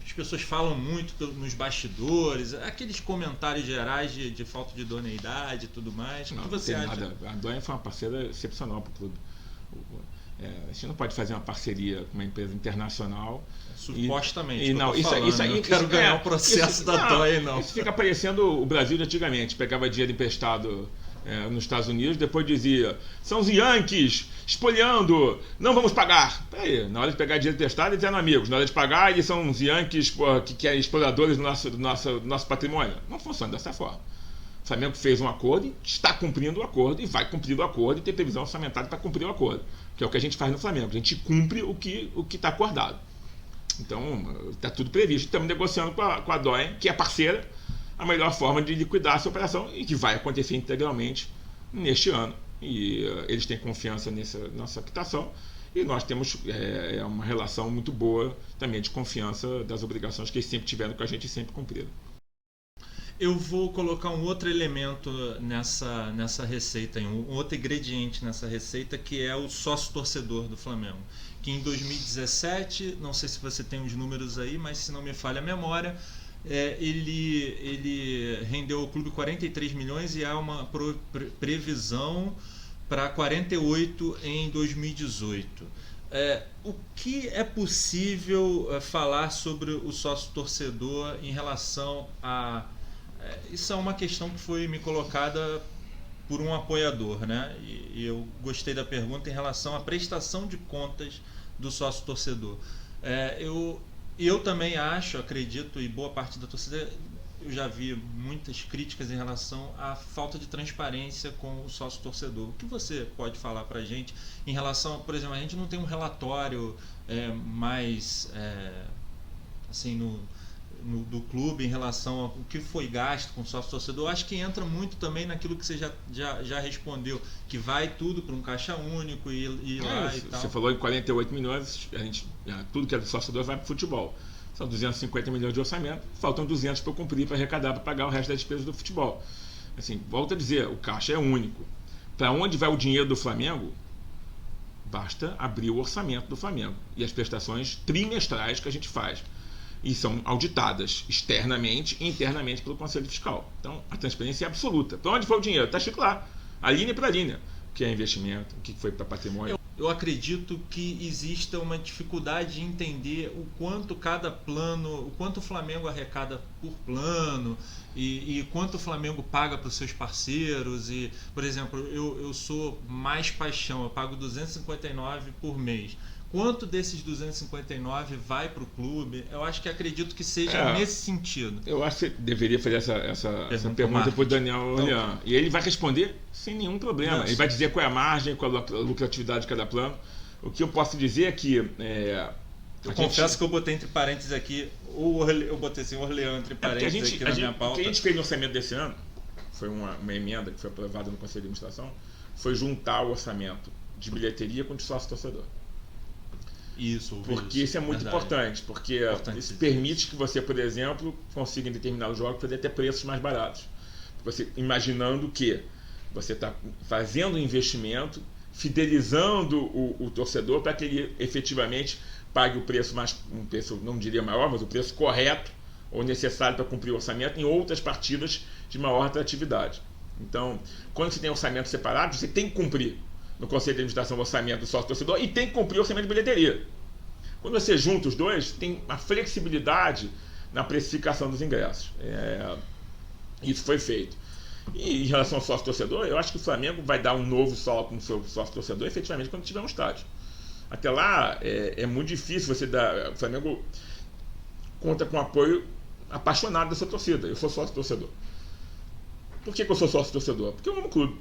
as pessoas falam muito nos bastidores, aqueles comentários gerais de falta de idoneidade e tudo mais. Não, o que você acha? Nada. A Doyen foi uma parceira excepcional para o clube. A gente não pode fazer uma parceria com uma empresa internacional. Supostamente. Não quero ganhar o processo da Doyen, não. Isso fica parecendo o Brasil de antigamente. Pegava dinheiro emprestado nos Estados Unidos, depois dizia: são os Yankees espoliando, não vamos pagar. Peraí, na hora de pegar dinheiro emprestado, eles eram amigos. Na hora de pagar, eles são os Yankees que querem exploradores do nosso patrimônio. Não funciona dessa forma. O Flamengo fez um acordo, está cumprindo o acordo e vai cumprir o acordo e tem previsão orçamentária para cumprir o acordo. Que é o que a gente faz no Flamengo. A gente cumpre o que está acordado. Então, está tudo previsto. Estamos negociando com a Doyen, que é parceira, a melhor forma de liquidar essa operação e que vai acontecer integralmente neste ano. E eles têm confiança nessa nossa quitação e nós temos uma relação muito boa também de confiança das obrigações que eles sempre tiveram com a gente e sempre cumpriram. Eu vou colocar um outro elemento nessa receita, um outro ingrediente nessa receita, que é o sócio-torcedor do Flamengo. Que em 2017, não sei se você tem os números aí, mas se não me falha a memória, ele rendeu ao clube 43 milhões e há uma previsão para 48 em 2018. O que é possível falar sobre o sócio-torcedor em relação a... Isso é uma questão que foi me colocada por um apoiador, né? E eu gostei da pergunta em relação à prestação de contas do sócio-torcedor. Eu também acredito, e boa parte da torcida, eu já vi muitas críticas em relação à falta de transparência com o sócio-torcedor. O que você pode falar para a gente em relação, por exemplo, a gente não tem um relatório mais assim do clube em relação ao que foi gasto com o sócio-torcedor. Acho que entra muito também naquilo que você já respondeu, que vai tudo para um caixa único e lá e tal. Você falou em 48 milhões, tudo que é do sócio-torcedor vai para o futebol. São 250 milhões de orçamento, faltam 200 para eu cumprir, para arrecadar, para pagar o resto das despesas do futebol. Assim, volto a dizer, o caixa é único. Para onde vai o dinheiro do Flamengo? Basta abrir o orçamento do Flamengo e as prestações trimestrais que a gente faz. E são auditadas externamente e internamente pelo Conselho Fiscal. Então, a transparência é absoluta. Para onde foi o dinheiro? Está escrito lá, a linha para linha. O que é investimento, o que foi para patrimônio. Eu acredito que exista uma dificuldade de entender o quanto cada plano, o quanto o Flamengo arrecada por plano e quanto o Flamengo paga para os seus parceiros. E, por exemplo, eu sou mais paixão, eu pago 259 por mês. Quanto desses 259 vai para o clube? Eu acredito que seja nesse sentido. Eu acho que você deveria fazer essa pergunta para o Daniel Orlean. E ele vai responder sem nenhum problema. Ele vai dizer qual é a margem, qual é a lucratividade de cada plano. O que eu posso dizer é que... eu confesso que eu botei entre parênteses aqui, eu botei assim, Orlean entre parênteses aqui na minha pauta. O que a gente fez no orçamento desse ano, foi uma emenda que foi aprovada no Conselho de Administração, foi juntar o orçamento de bilheteria com o de sócio-torcedor. Porque isso é muito importante, porque isso permite que você, por exemplo, consiga em determinados jogos fazer até preços mais baratos. Você imaginando que você está fazendo um investimento, fidelizando o torcedor para que ele efetivamente pague o preço um preço, não diria maior, mas o preço correto ou necessário para cumprir o orçamento em outras partidas de maior atratividade. Então, quando você tem orçamento separado, você tem que cumprir no Conselho de Administração o orçamento do sócio-torcedor e tem que cumprir o orçamento de bilheteria. Quando você junta os dois, tem uma flexibilidade na precificação dos ingressos. Isso foi feito. E em relação ao sócio-torcedor, eu acho que o Flamengo vai dar um novo salto no seu sócio-torcedor efetivamente quando tiver um estádio. Até lá é muito difícil você dar. O Flamengo conta com apoio apaixonado da sua torcida. Eu sou sócio-torcedor. Por que eu sou sócio-torcedor? Porque eu amo o clube.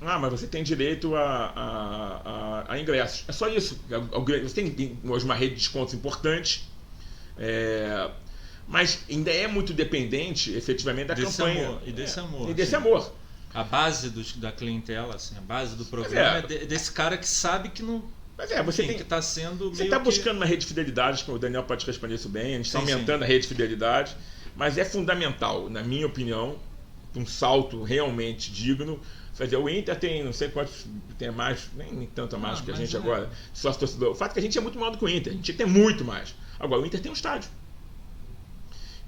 Ah, mas você tem direito a ingressos. É só isso. Você tem hoje uma rede de descontos importante. Mas ainda é muito dependente, efetivamente, da campanha. Amor, e desse amor. E desse amor. A base da clientela, assim, a base do programa é desse cara que sabe que não. Mas você tem que está sendo. Você está buscando uma rede de fidelidade, que o Daniel pode responder isso bem. A gente está aumentando a rede de fidelidade. Mas é fundamental, na minha opinião, um salto realmente digno. Fazer, o Inter tem não sei quantos, tem mais, nem tanto a mais que a gente agora, sócio torcedor. O fato é que a gente é muito maior do que o Inter, a gente tem muito mais. Agora, o Inter tem um estádio.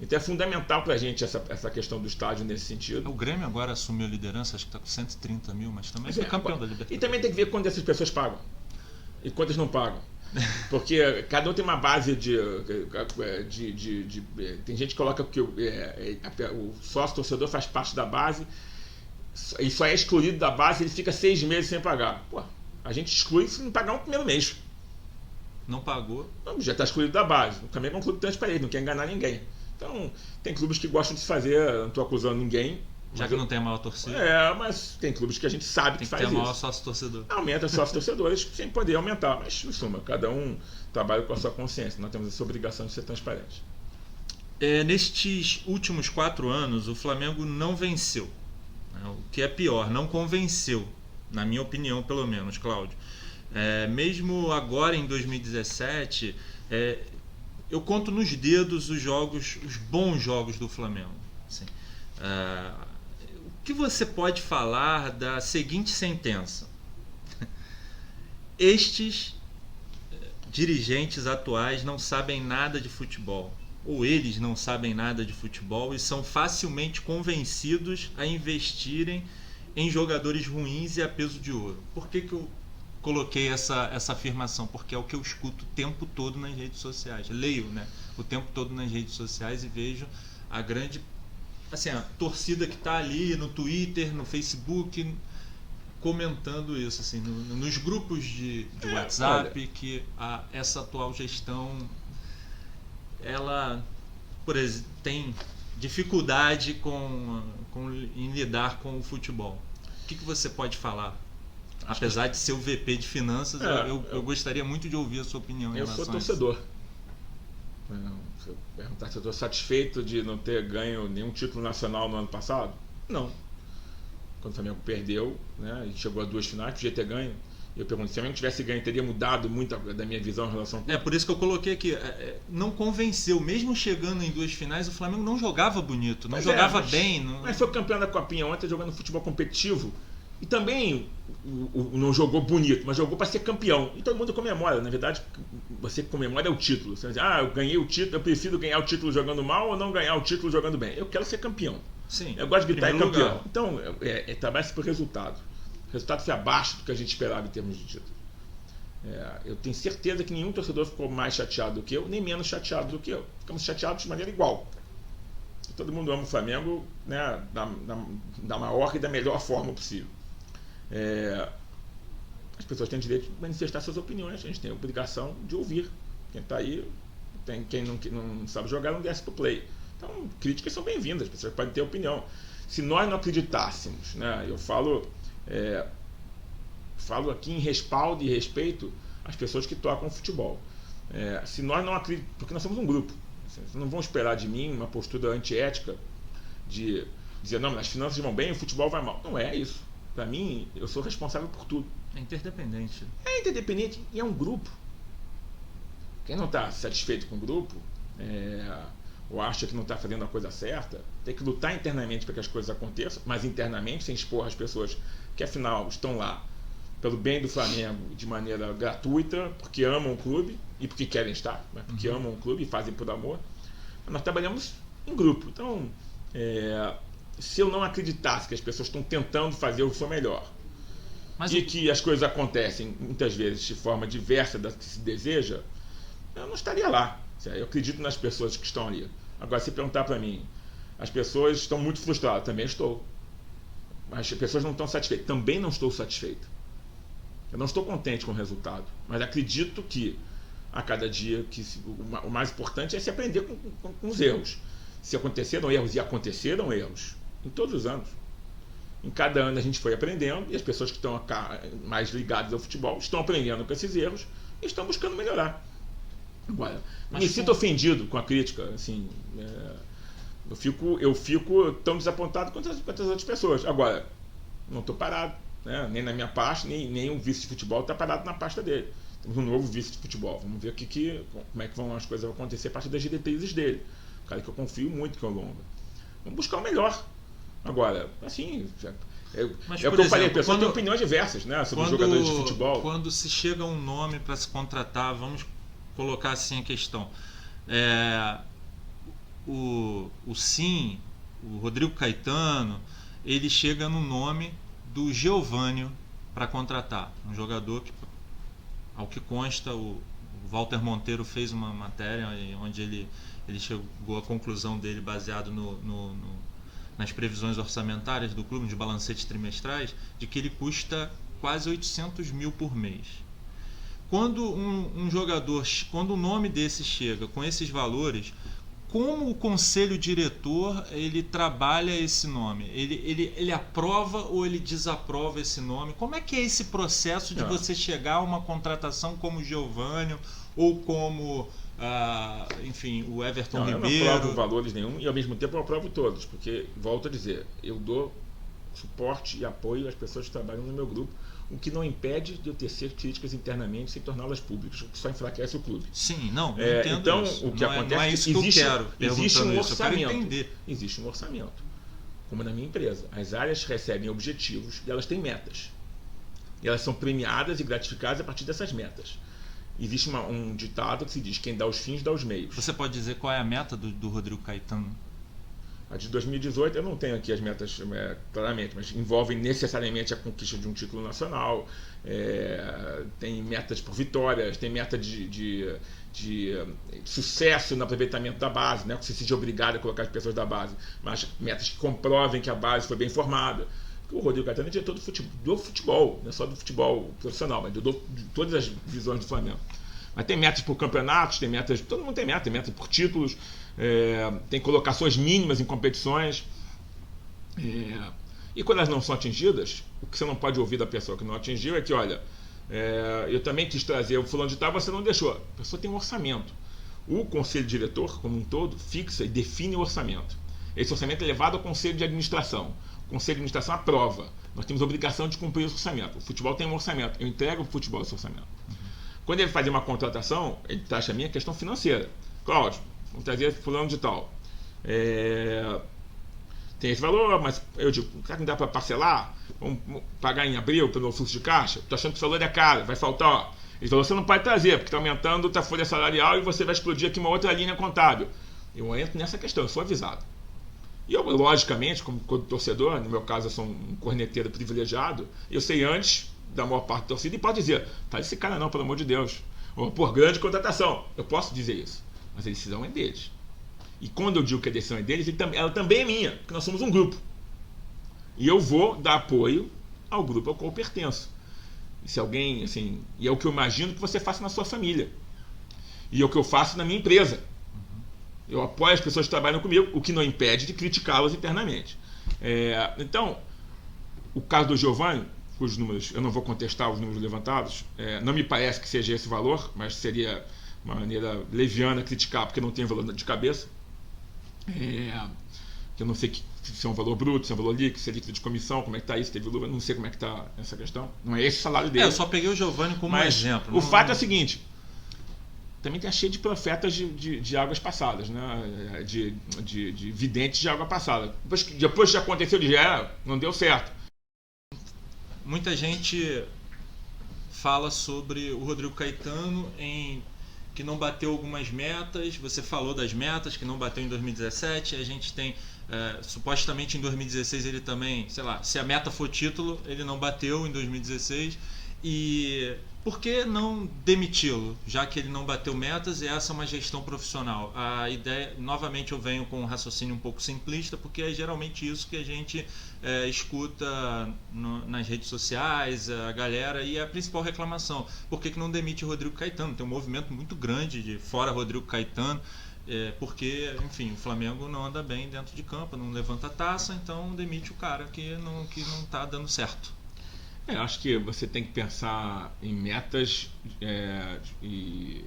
Então é fundamental pra gente essa questão do estádio nesse sentido. O Grêmio agora assumiu a liderança, acho que está com 130 mil, mas também foi campeão da Libertadores. E também tem que ver quanto essas pessoas pagam e quantas não pagam. Porque cada um tem uma base de tem gente que coloca que o sócio torcedor faz parte da base e só é excluído da base, ele fica 6 meses sem pagar. Pô, a gente exclui se não pagar um primeiro mês. Não pagou? Não, já está excluído da base. O Flamengo é um clube transparente, não quer enganar ninguém. Então, tem clubes que gostam de fazer, não estou acusando ninguém. Já que não tem a maior torcida. Mas tem clubes que a gente sabe que faz isso. Tem que ter a maior sócio-torcedor. Aumenta sócio-torcedores sem poder aumentar. Mas, em suma, cada um trabalha com a sua consciência. Nós temos essa obrigação de ser transparente. Nestes últimos 4 anos, o Flamengo não venceu. O que é pior, não convenceu. Na minha opinião, pelo menos, Cláudio. Mesmo agora, em 2017... eu conto nos dedos os bons jogos do Flamengo. Assim, o que você pode falar da seguinte sentença? Estes dirigentes atuais não sabem nada de futebol, ou eles não sabem nada de futebol e são facilmente convencidos a investirem em jogadores ruins e a peso de ouro. Por que eu coloquei essa afirmação? Porque é o que eu escuto o tempo todo nas redes sociais. Leio, o tempo todo nas redes sociais e vejo a grande, assim, a torcida que está ali no Twitter, no Facebook, comentando isso, assim, nos grupos de WhatsApp, olha, que essa atual gestão, ela, por exemplo, tem dificuldade em lidar com o futebol. O que você pode falar? Apesar de ser o VP de finanças, eu gostaria muito de ouvir a sua opinião. Eu sou torcedor. Se eu perguntar se eu estou satisfeito de não ter ganho nenhum título nacional no ano passado, não. Quando o Flamengo perdeu, a gente chegou a 2 finais, podia ter ganho. Eu pergunto, se o Flamengo tivesse ganho, teria mudado muito da minha visão em relação ao... por isso que eu coloquei aqui, não convenceu. Mesmo chegando em 2 finais, o Flamengo não jogava bonito, não jogava bem. Mas foi campeão da Copinha ontem, jogando futebol competitivo. E também não jogou bonito, mas jogou para ser campeão. E todo mundo comemora. Na verdade, você comemora o título. Você diz, eu ganhei o título, eu prefiro ganhar o título jogando mal ou não ganhar o título jogando bem. Eu quero ser campeão. Sim, eu gosto de gritar campeão. Lugar. Então, trabalha-se por resultado. O resultado foi abaixo do que a gente esperava em termos de título. Eu tenho certeza que nenhum torcedor ficou mais chateado do que eu, nem menos chateado do que eu. Ficamos chateados de maneira igual. Todo mundo ama o Flamengo, da maior e da melhor forma possível. As pessoas têm direito de manifestar suas opiniões. A gente tem a obrigação de ouvir. Quem está aí, quem não sabe jogar, não desce para o play. Então, críticas são bem-vindas, as pessoas podem ter opinião. Se nós não acreditássemos, eu falo aqui em respaldo e respeito às pessoas que tocam futebol. Se nós não acreditamos, porque nós somos um grupo, vocês não vão esperar de mim uma postura antiética de dizer, não, mas as finanças vão bem, o futebol vai mal. Não é isso. Para mim, eu sou responsável por tudo. É interdependente. É interdependente e é um grupo. Quem não está satisfeito com o grupo, ou acha que não está fazendo a coisa certa, tem que lutar internamente para que as coisas aconteçam, mas internamente, sem expor as pessoas que afinal estão lá pelo bem do Flamengo de maneira gratuita, porque amam o clube e porque querem estar, porque amam o clube e fazem por amor. Mas nós trabalhamos em grupo. Então, se eu não acreditasse que as pessoas estão tentando fazer o seu melhor que as coisas acontecem muitas vezes de forma diversa da que se deseja, eu não estaria lá. Eu acredito nas pessoas que estão ali. Agora, se perguntar para mim, as pessoas estão muito frustradas, também estou. Mas as pessoas não estão satisfeitas. Também não estou satisfeito. Eu não estou contente com o resultado. Mas acredito que a cada dia o mais importante é se aprender com os erros. Se aconteceram erros, e aconteceram erros em todos os anos. Em cada ano a gente foi aprendendo, e as pessoas que estão mais ligadas ao futebol estão aprendendo com esses erros e estão buscando melhorar. Agora, me sinto ofendido com a crítica, assim, eu fico tão desapontado quanto as outras pessoas. Agora, não estou parado, né? Nem na minha pasta, nem o vice de futebol está parado na pasta dele. Temos um novo vice de futebol, vamos ver como é que as coisas vão acontecer a partir das diretrizes dele. Um cara que eu confio muito, que é o Longa. Vamos buscar o melhor. Agora, assim, mas, é o que eu falei, a pessoa tem opiniões diversas, né, sobre os jogadores de futebol. Quando se chega a um nome para se contratar, vamos colocar assim a questão. O Rodrigo Caetano, ele chega no nome do Geovânio para contratar. Um jogador que, ao que consta, o Walter Monteiro fez uma matéria onde ele chegou à conclusão dele baseado nas previsões orçamentárias do clube, de balancetes trimestrais, de que ele custa quase 800 mil por mês. Quando um jogador, quando um nome desse chega com esses valores, como o conselho diretor ele trabalha esse nome? Ele aprova ou ele desaprova esse nome? Como é que é esse processo de você chegar a uma contratação como o Geovânio ou como enfim, o Everton Ribeiro? Eu não aprovo valores nenhum e ao mesmo tempo eu aprovo todos, porque, volto a dizer, eu dou suporte e apoio às pessoas que trabalham no meu grupo, o que não impede de eu tecer críticas internamente sem torná-las públicas, o que só enfraquece o clube. Sim, não entendo então, isso. O que acontece é isso que existe um orçamento. Eu quero existe um orçamento. Como na minha empresa. As áreas recebem objetivos e elas têm metas. E elas são premiadas e gratificadas a partir dessas metas. Existe um ditado que se diz: quem dá os fins, dá os meios. Você pode dizer qual é a meta do Rodrigo Caetano? A de 2018, eu não tenho aqui as metas claramente, mas envolvem necessariamente a conquista de um título nacional, tem metas por vitórias, tem meta de sucesso no aproveitamento da base, não é que você seja obrigado a colocar as pessoas da base, mas metas que comprovem que a base foi bem formada. Porque o Rodrigo Caetano é diretor do futebol, não é só do futebol profissional, mas de todas as visões do Flamengo. Mas tem metas por campeonatos, tem metas, todo mundo tem metas por títulos, tem colocações mínimas em competições. E quando elas não são atingidas, o que você não pode ouvir da pessoa que não atingiu é que, olha, eu também quis trazer o fulano de tal, você não deixou. A pessoa tem um orçamento. O conselho diretor, como um todo, fixa e define o orçamento. Esse orçamento é levado ao conselho de administração. O conselho de administração aprova. Nós temos a obrigação de cumprir esse orçamento. O futebol tem um orçamento. Eu entrego ao futebol esse orçamento. Quando ele faz uma contratação, ele taxa a minha questão financeira. Cláudio, vamos trazer fulano de tal. Tem esse valor, mas eu digo, será que não dá para parcelar? Vamos pagar em abril pelo fluxo de caixa? Estou achando que esse valor é caro, vai faltar. Ele falou, você não pode trazer, porque está aumentando a folha salarial e você vai explodir aqui uma outra linha contábil. Eu entro nessa questão, eu sou avisado. E eu, logicamente, como torcedor, no meu caso eu sou um corneteiro privilegiado, eu sei antes da maior parte da torcida e pode dizer, tá esse cara não, pelo amor de Deus. Ou, por grande contratação. Eu posso dizer isso. Mas a decisão é deles. E quando eu digo que a decisão é deles, ela também é minha, porque nós somos um grupo. E eu vou dar apoio ao grupo ao qual eu pertenço. E se alguém, assim, e é o que eu imagino que você faça na sua família. E é o que eu faço na minha empresa. Eu apoio as pessoas que trabalham comigo, o que não impede de criticá-las internamente. Então, o caso do Geovânio, cujos números, eu não vou contestar os números levantados, não me parece que seja esse valor, mas seria uma maneira leviana criticar, porque não tem valor de cabeça. Eu não sei se é um valor bruto, se é um valor líquido, se é líquido de comissão, como é que está isso, teve lucro, eu não sei como é que está essa questão. Não é esse o salário dele. Eu só peguei o Geovânio como exemplo. O fato é o seguinte, também tem cheio de profetas de águas passadas, né? de videntes de água passada. Depois que aconteceu, não deu certo. Muita gente fala sobre o Rodrigo Caetano que não bateu algumas metas. Você falou das metas que não bateu em 2017. A gente tem supostamente em 2016 ele também, sei lá, se a meta for título, ele não bateu em 2016 e por que não demiti-lo, já que ele não bateu metas e essa é uma gestão profissional? A ideia, novamente eu venho com um raciocínio um pouco simplista, porque é geralmente isso que a gente escuta nas redes sociais, a galera, e é a principal reclamação. Por que não demite o Rodrigo Caetano? Tem um movimento muito grande de fora Rodrigo Caetano, porque, enfim, o Flamengo não anda bem dentro de campo, não levanta taça, então demite o cara que não está dando certo. Acho que você tem que pensar em metas e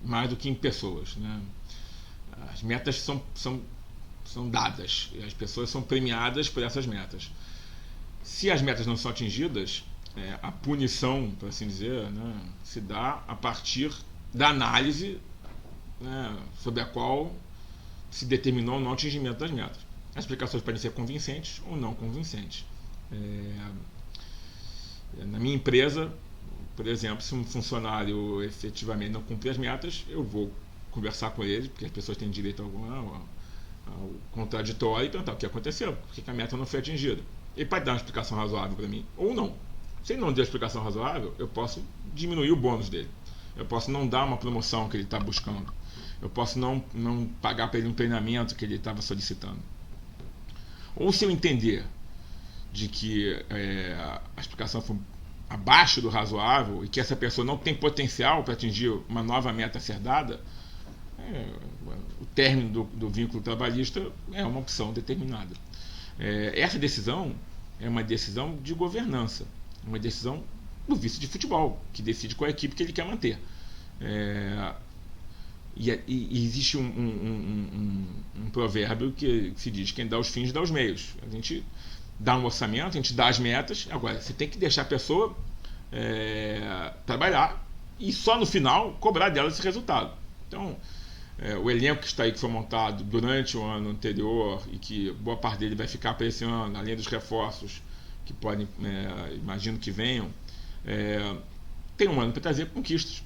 mais do que em pessoas, né? As metas são dadas e as pessoas são premiadas por essas metas. Se as metas não são atingidas, a punição, por assim dizer, né, se dá a partir da análise, né, sobre a qual se determinou o não atingimento das metas. As explicações podem ser convincentes ou não convincentes. Na minha empresa, por exemplo, se um funcionário efetivamente não cumprir as metas, eu vou conversar com ele, porque as pessoas têm direito ao contraditório, e perguntar o que aconteceu, por que a meta não foi atingida. Ele pode dar uma explicação razoável para mim, ou não. Se ele não der explicação razoável, eu posso diminuir o bônus dele. Eu posso não dar uma promoção que ele está buscando. Eu posso não pagar para ele um treinamento que ele estava solicitando. Ou se eu entender de que a explicação foi abaixo do razoável e que essa pessoa não tem potencial para atingir uma nova meta a ser dada, o término do vínculo trabalhista é uma opção determinada. Essa decisão é uma decisão de governança, uma decisão do vice de futebol, que decide qual é a equipe que ele quer manter. E existe um provérbio que se diz: quem dá os fins dá os meios. A gente dá um orçamento, a gente dá as metas, agora você tem que deixar a pessoa trabalhar e só no final cobrar dela esse resultado. Então, o elenco que está aí, que foi montado durante o ano anterior e que boa parte dele vai ficar para esse ano, além dos reforços que podem, imagino que venham, tem um ano para trazer conquistas.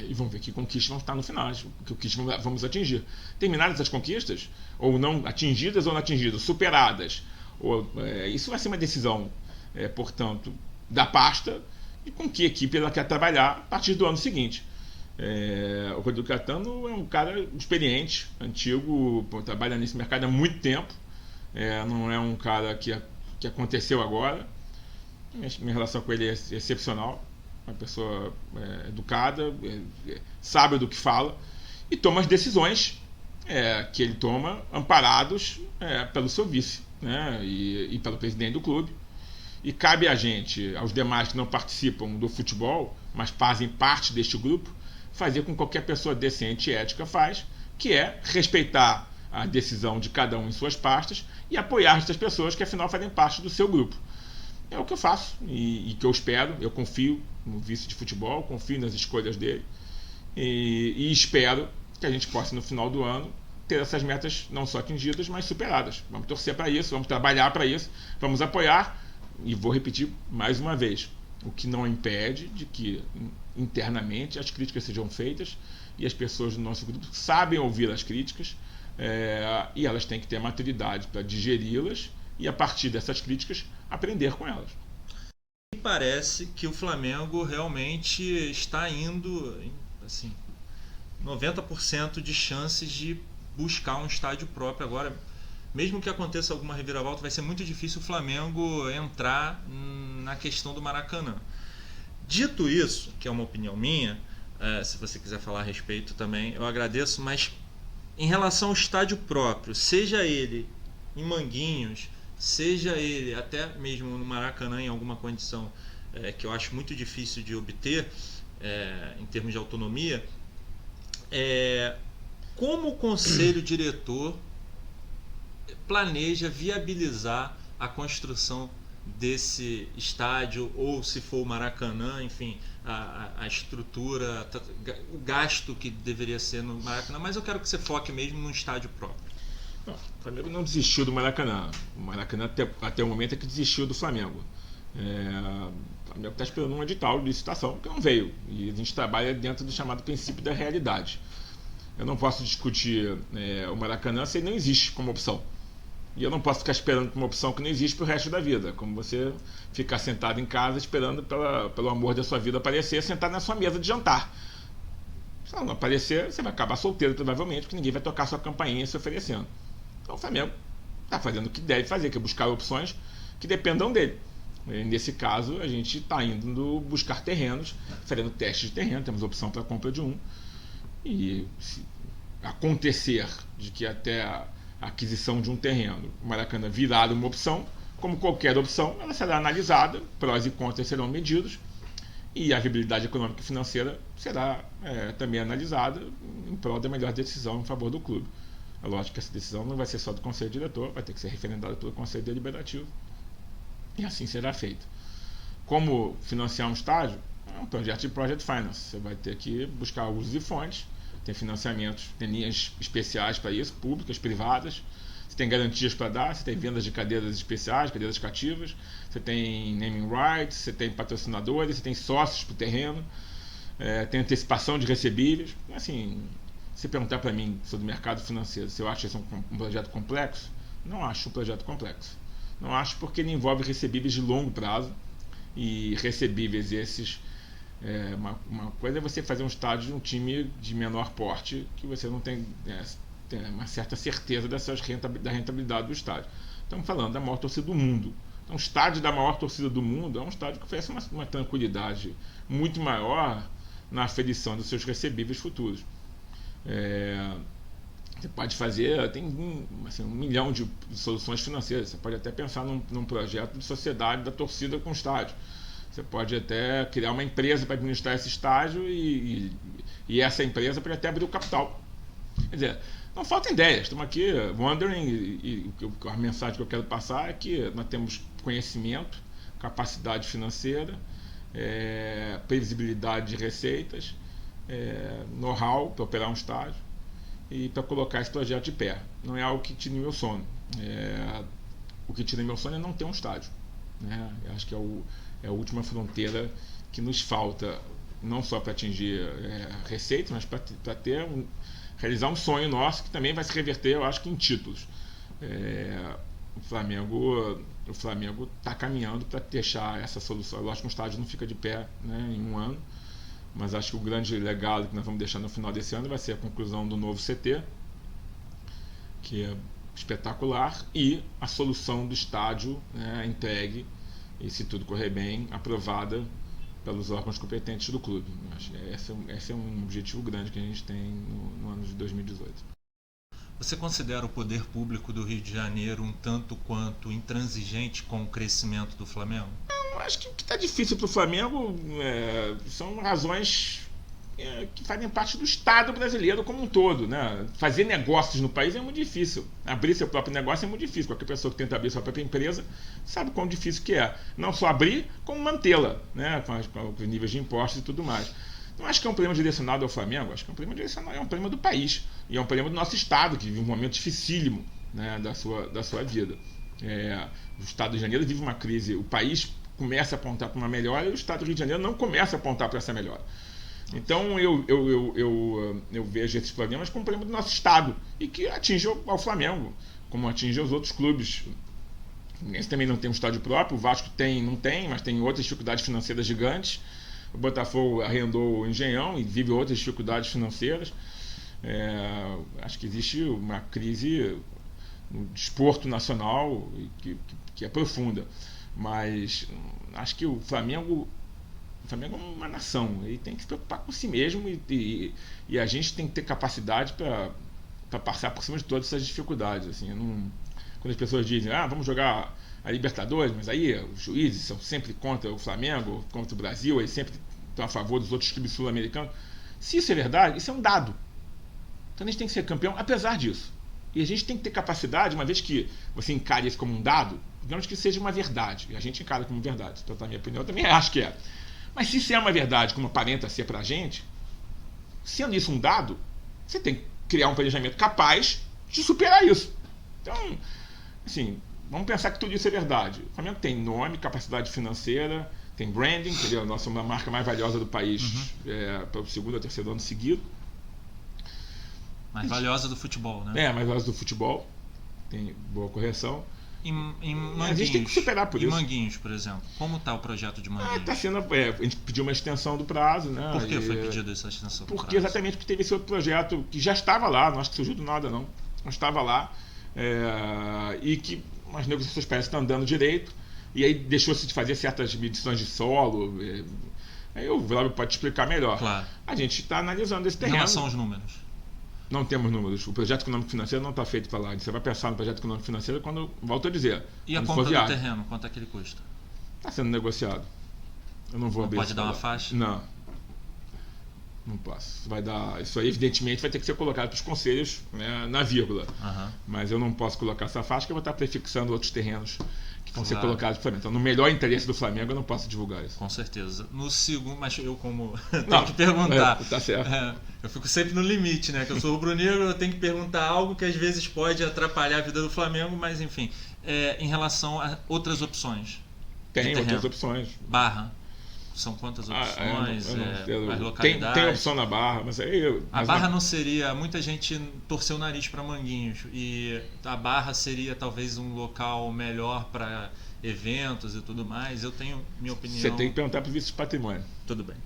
E vamos ver que conquistas vão estar no final, que conquistas vamos atingir. Terminadas as conquistas, ou não atingidas ou não atingidas, superadas, isso vai ser uma decisão, portanto, da pasta e com que equipe ela quer trabalhar a partir do ano seguinte. O Rodrigo Caetano é um cara experiente, antigo, trabalha nesse mercado há muito tempo, não é um cara que aconteceu agora. Minha relação com ele é excepcional, uma pessoa educada, sabe do que fala e toma as decisões que ele toma amparados pelo seu vice, né, e pelo presidente do clube. E cabe a gente, aos demais que não participam do futebol, mas fazem parte deste grupo, fazer com que qualquer pessoa decente e ética faz, que é respeitar a decisão de cada um em suas pastas e apoiar essas pessoas que afinal fazem parte do seu grupo. É o que eu faço e que eu espero. Eu confio no vice de futebol, confio nas escolhas dele e espero que a gente possa no final do ano ter essas metas não só atingidas, mas superadas. Vamos torcer para isso, vamos trabalhar para isso, vamos apoiar. E vou repetir mais uma vez, o que não impede de que internamente as críticas sejam feitas e as pessoas do nosso grupo sabem ouvir as críticas, e elas têm que ter maturidade para digeri-las e a partir dessas críticas aprender com elas. Me parece que o Flamengo realmente está indo, assim, 90% de chances de buscar um estádio próprio agora. Mesmo que aconteça alguma reviravolta, vai ser muito difícil o Flamengo entrar na questão do Maracanã. Dito isso, que é uma opinião minha, se você quiser falar a respeito também, eu agradeço, mas em relação ao estádio próprio, seja ele em Manguinhos, seja ele até mesmo no Maracanã em alguma condição que eu acho muito difícil de obter em termos de autonomia, como o conselho diretor planeja viabilizar a construção desse estádio, ou se for o Maracanã, enfim, a estrutura, o gasto que deveria ser no Maracanã, mas eu quero que você foque mesmo no estádio próprio. Não, o Flamengo não desistiu do Maracanã. O Maracanã até o momento é que desistiu do Flamengo. O Flamengo está esperando um edital de licitação que não veio, e a gente trabalha dentro do chamado princípio da realidade. Eu não posso discutir o Maracanã se ele não existe como opção. E eu não posso ficar esperando por uma opção que não existe pro resto da vida. Como você ficar sentado em casa esperando pelo amor da sua vida aparecer, sentado na sua mesa de jantar. Se ela não aparecer, você vai acabar solteiro provavelmente, porque ninguém vai tocar sua campainha se oferecendo. Então o Flamengo está fazendo o que deve fazer, que é buscar opções que dependam dele. E nesse caso, a gente está indo buscar terrenos, fazendo testes de terreno, temos opção para a compra de um. E se acontecer de que até a aquisição de um terreno, o Maracanã virar uma opção, como qualquer opção, ela será analisada, prós e contras serão medidos, e a viabilidade econômica e financeira será também analisada em prol da melhor decisão em favor do clube. É lógico que essa decisão não vai ser só do Conselho Diretor, vai ter que ser referendada pelo Conselho Deliberativo, e assim será feito. Como financiar um estádio? É um projeto de Project Finance. Você vai ter que buscar usos e fontes, tem financiamentos, tem linhas especiais para isso, públicas, privadas, você tem garantias para dar, você tem vendas de cadeiras especiais, cadeiras cativas, você tem naming rights, você tem patrocinadores, você tem sócios para o terreno, tem antecipação de recebíveis. Assim, se perguntar para mim sobre o mercado financeiro se eu acho isso um projeto complexo, não acho um projeto complexo. Não acho, porque ele envolve recebíveis de longo prazo, e recebíveis esses, uma coisa é você fazer um estádio de um time de menor porte, que você não tem uma certa certeza da rentabilidade do estádio. Estamos falando da maior torcida do mundo. Então, o estádio da maior torcida do mundo é um estádio que oferece uma tranquilidade muito maior na aferição dos seus recebíveis futuros. Você pode fazer, tem assim, 1 milhão de soluções financeiras. Você pode até pensar num projeto de sociedade da torcida com estádio. Você pode até criar uma empresa para administrar esse estádio, e essa empresa pode até abrir o capital. Quer dizer, não faltam ideias. Estamos aqui wondering, e a mensagem que eu quero passar é que nós temos conhecimento, capacidade financeira, previsibilidade de receitas, know-how para operar um estádio e para colocar esse projeto de pé. Não é algo que tire meu sono. O que tira meu sono é não ter um estádio. Eu acho que é a última fronteira que nos falta, não só para atingir receitas, mas para realizar um sonho nosso, que também vai se reverter, eu acho que em títulos. O Flamengo está caminhando para deixar essa solução. Lógico que um estádio não fica de pé, em um ano, mas acho que o grande legado que nós vamos deixar no final desse ano vai ser a conclusão do novo CT, que é espetacular, e a solução do estádio entregue, e se tudo correr bem, aprovada pelos órgãos competentes do clube. Acho que esse é um objetivo grande que a gente tem no ano de 2018. Você considera o poder público do Rio de Janeiro um tanto quanto intransigente com o crescimento do Flamengo? Eu acho que o que está difícil para o Flamengo são razões que fazem parte do Estado brasileiro como um todo. Fazer negócios no país é muito difícil. Abrir seu próprio negócio é muito difícil. Qualquer pessoa que tenta abrir sua própria empresa sabe quão difícil que é. Não só abrir, como mantê-la, com os níveis de impostos e tudo mais. Não acho que é um problema direcionado ao Flamengo, acho que é um problema direcionado, é um problema do país. E é um problema do nosso Estado, que vive um momento dificílimo da sua vida. O Estado do Rio de Janeiro vive uma crise. O país começa a apontar para uma melhora, e o Estado do Rio de Janeiro não começa a apontar para essa melhora. Então eu vejo esses problemas como um problema do nosso Estado, e que atinge ao Flamengo, como atinge aos outros clubes. Esse também não tem um estádio próprio, o Vasco não tem, mas tem outras dificuldades financeiras gigantes. O Botafogo arrendou o Engenhão e vive outras dificuldades financeiras. Acho que existe uma crise no desporto nacional que é profunda, mas acho que o Flamengo é uma nação, ele tem que se preocupar com si mesmo, e a gente tem que ter capacidade para passar por cima de todas essas dificuldades. Assim, quando as pessoas dizem, vamos jogar a Libertadores, mas aí os juízes são sempre contra o Flamengo, contra o Brasil, eles sempre estão a favor dos outros clubes sul-americanos. Se isso é verdade, isso é um dado. Então a gente tem que ser campeão apesar disso. E a gente tem que ter capacidade, uma vez que você encare isso como um dado, digamos que seja uma verdade, e a gente encara como verdade. Então, na minha opinião, eu também acho que é. Mas se isso é uma verdade, como aparenta ser pra gente, sendo isso um dado, você tem que criar um planejamento capaz de superar isso. Então, assim, vamos pensar que tudo isso é verdade. O Flamengo tem nome, capacidade financeira, tem branding, entendeu? A nossa uma marca mais valiosa do país para o segundo ou terceiro ano seguido. Mais valiosa do futebol, né? Mais valiosa do futebol. tem boa correção. Em Manguinhos, a gente tem que superar por isso. Em Manguinhos, por exemplo, como está o projeto de Manguinhos? A gente pediu uma extensão do prazo, né? Por que foi pedido essa extensão do prazo? Porque exatamente porque teve esse outro projeto que já estava lá, não acho que surgiu do nada não, mas estava lá, e que as negociações parecem estão andando direito, e aí deixou-se de fazer certas medições de solo, aí o Glauber pode explicar melhor. Claro. A gente está analisando esse terreno. Em relação aos números? Não temos números. O projeto econômico financeiro não está feito para lá. Você vai pensar no projeto econômico financeiro quando, volto a dizer. E a compra do terreno, quanto é que ele custa? Está sendo negociado. Eu não vou abrir. Pode dar uma faixa? Não. Não posso. Vai dar. Isso aí, evidentemente, vai ter que ser colocado para os conselhos, né, na vírgula. Mas eu não posso colocar essa faixa, que eu vou estar prefixando outros terrenos que vão ser colocados para o Flamengo. Então, no melhor interesse do Flamengo, eu não posso divulgar isso. Com certeza. No segundo, mas eu como tenho que perguntar. Tá certo. Eu fico sempre no limite, né? Que eu sou rubro-negro, eu tenho que perguntar algo que às vezes pode atrapalhar a vida do Flamengo, mas enfim. Em relação a outras opções. Tem outras opções. Barra. São quantas opções? As localidades? Tem opção na Barra, mas aí... A Barra não seria... Muita gente torceu o nariz para Manguinhos, e a Barra seria talvez um local melhor para eventos e tudo mais. Eu tenho minha opinião... Você tem que perguntar para o vice-patrimônio. Tudo bem.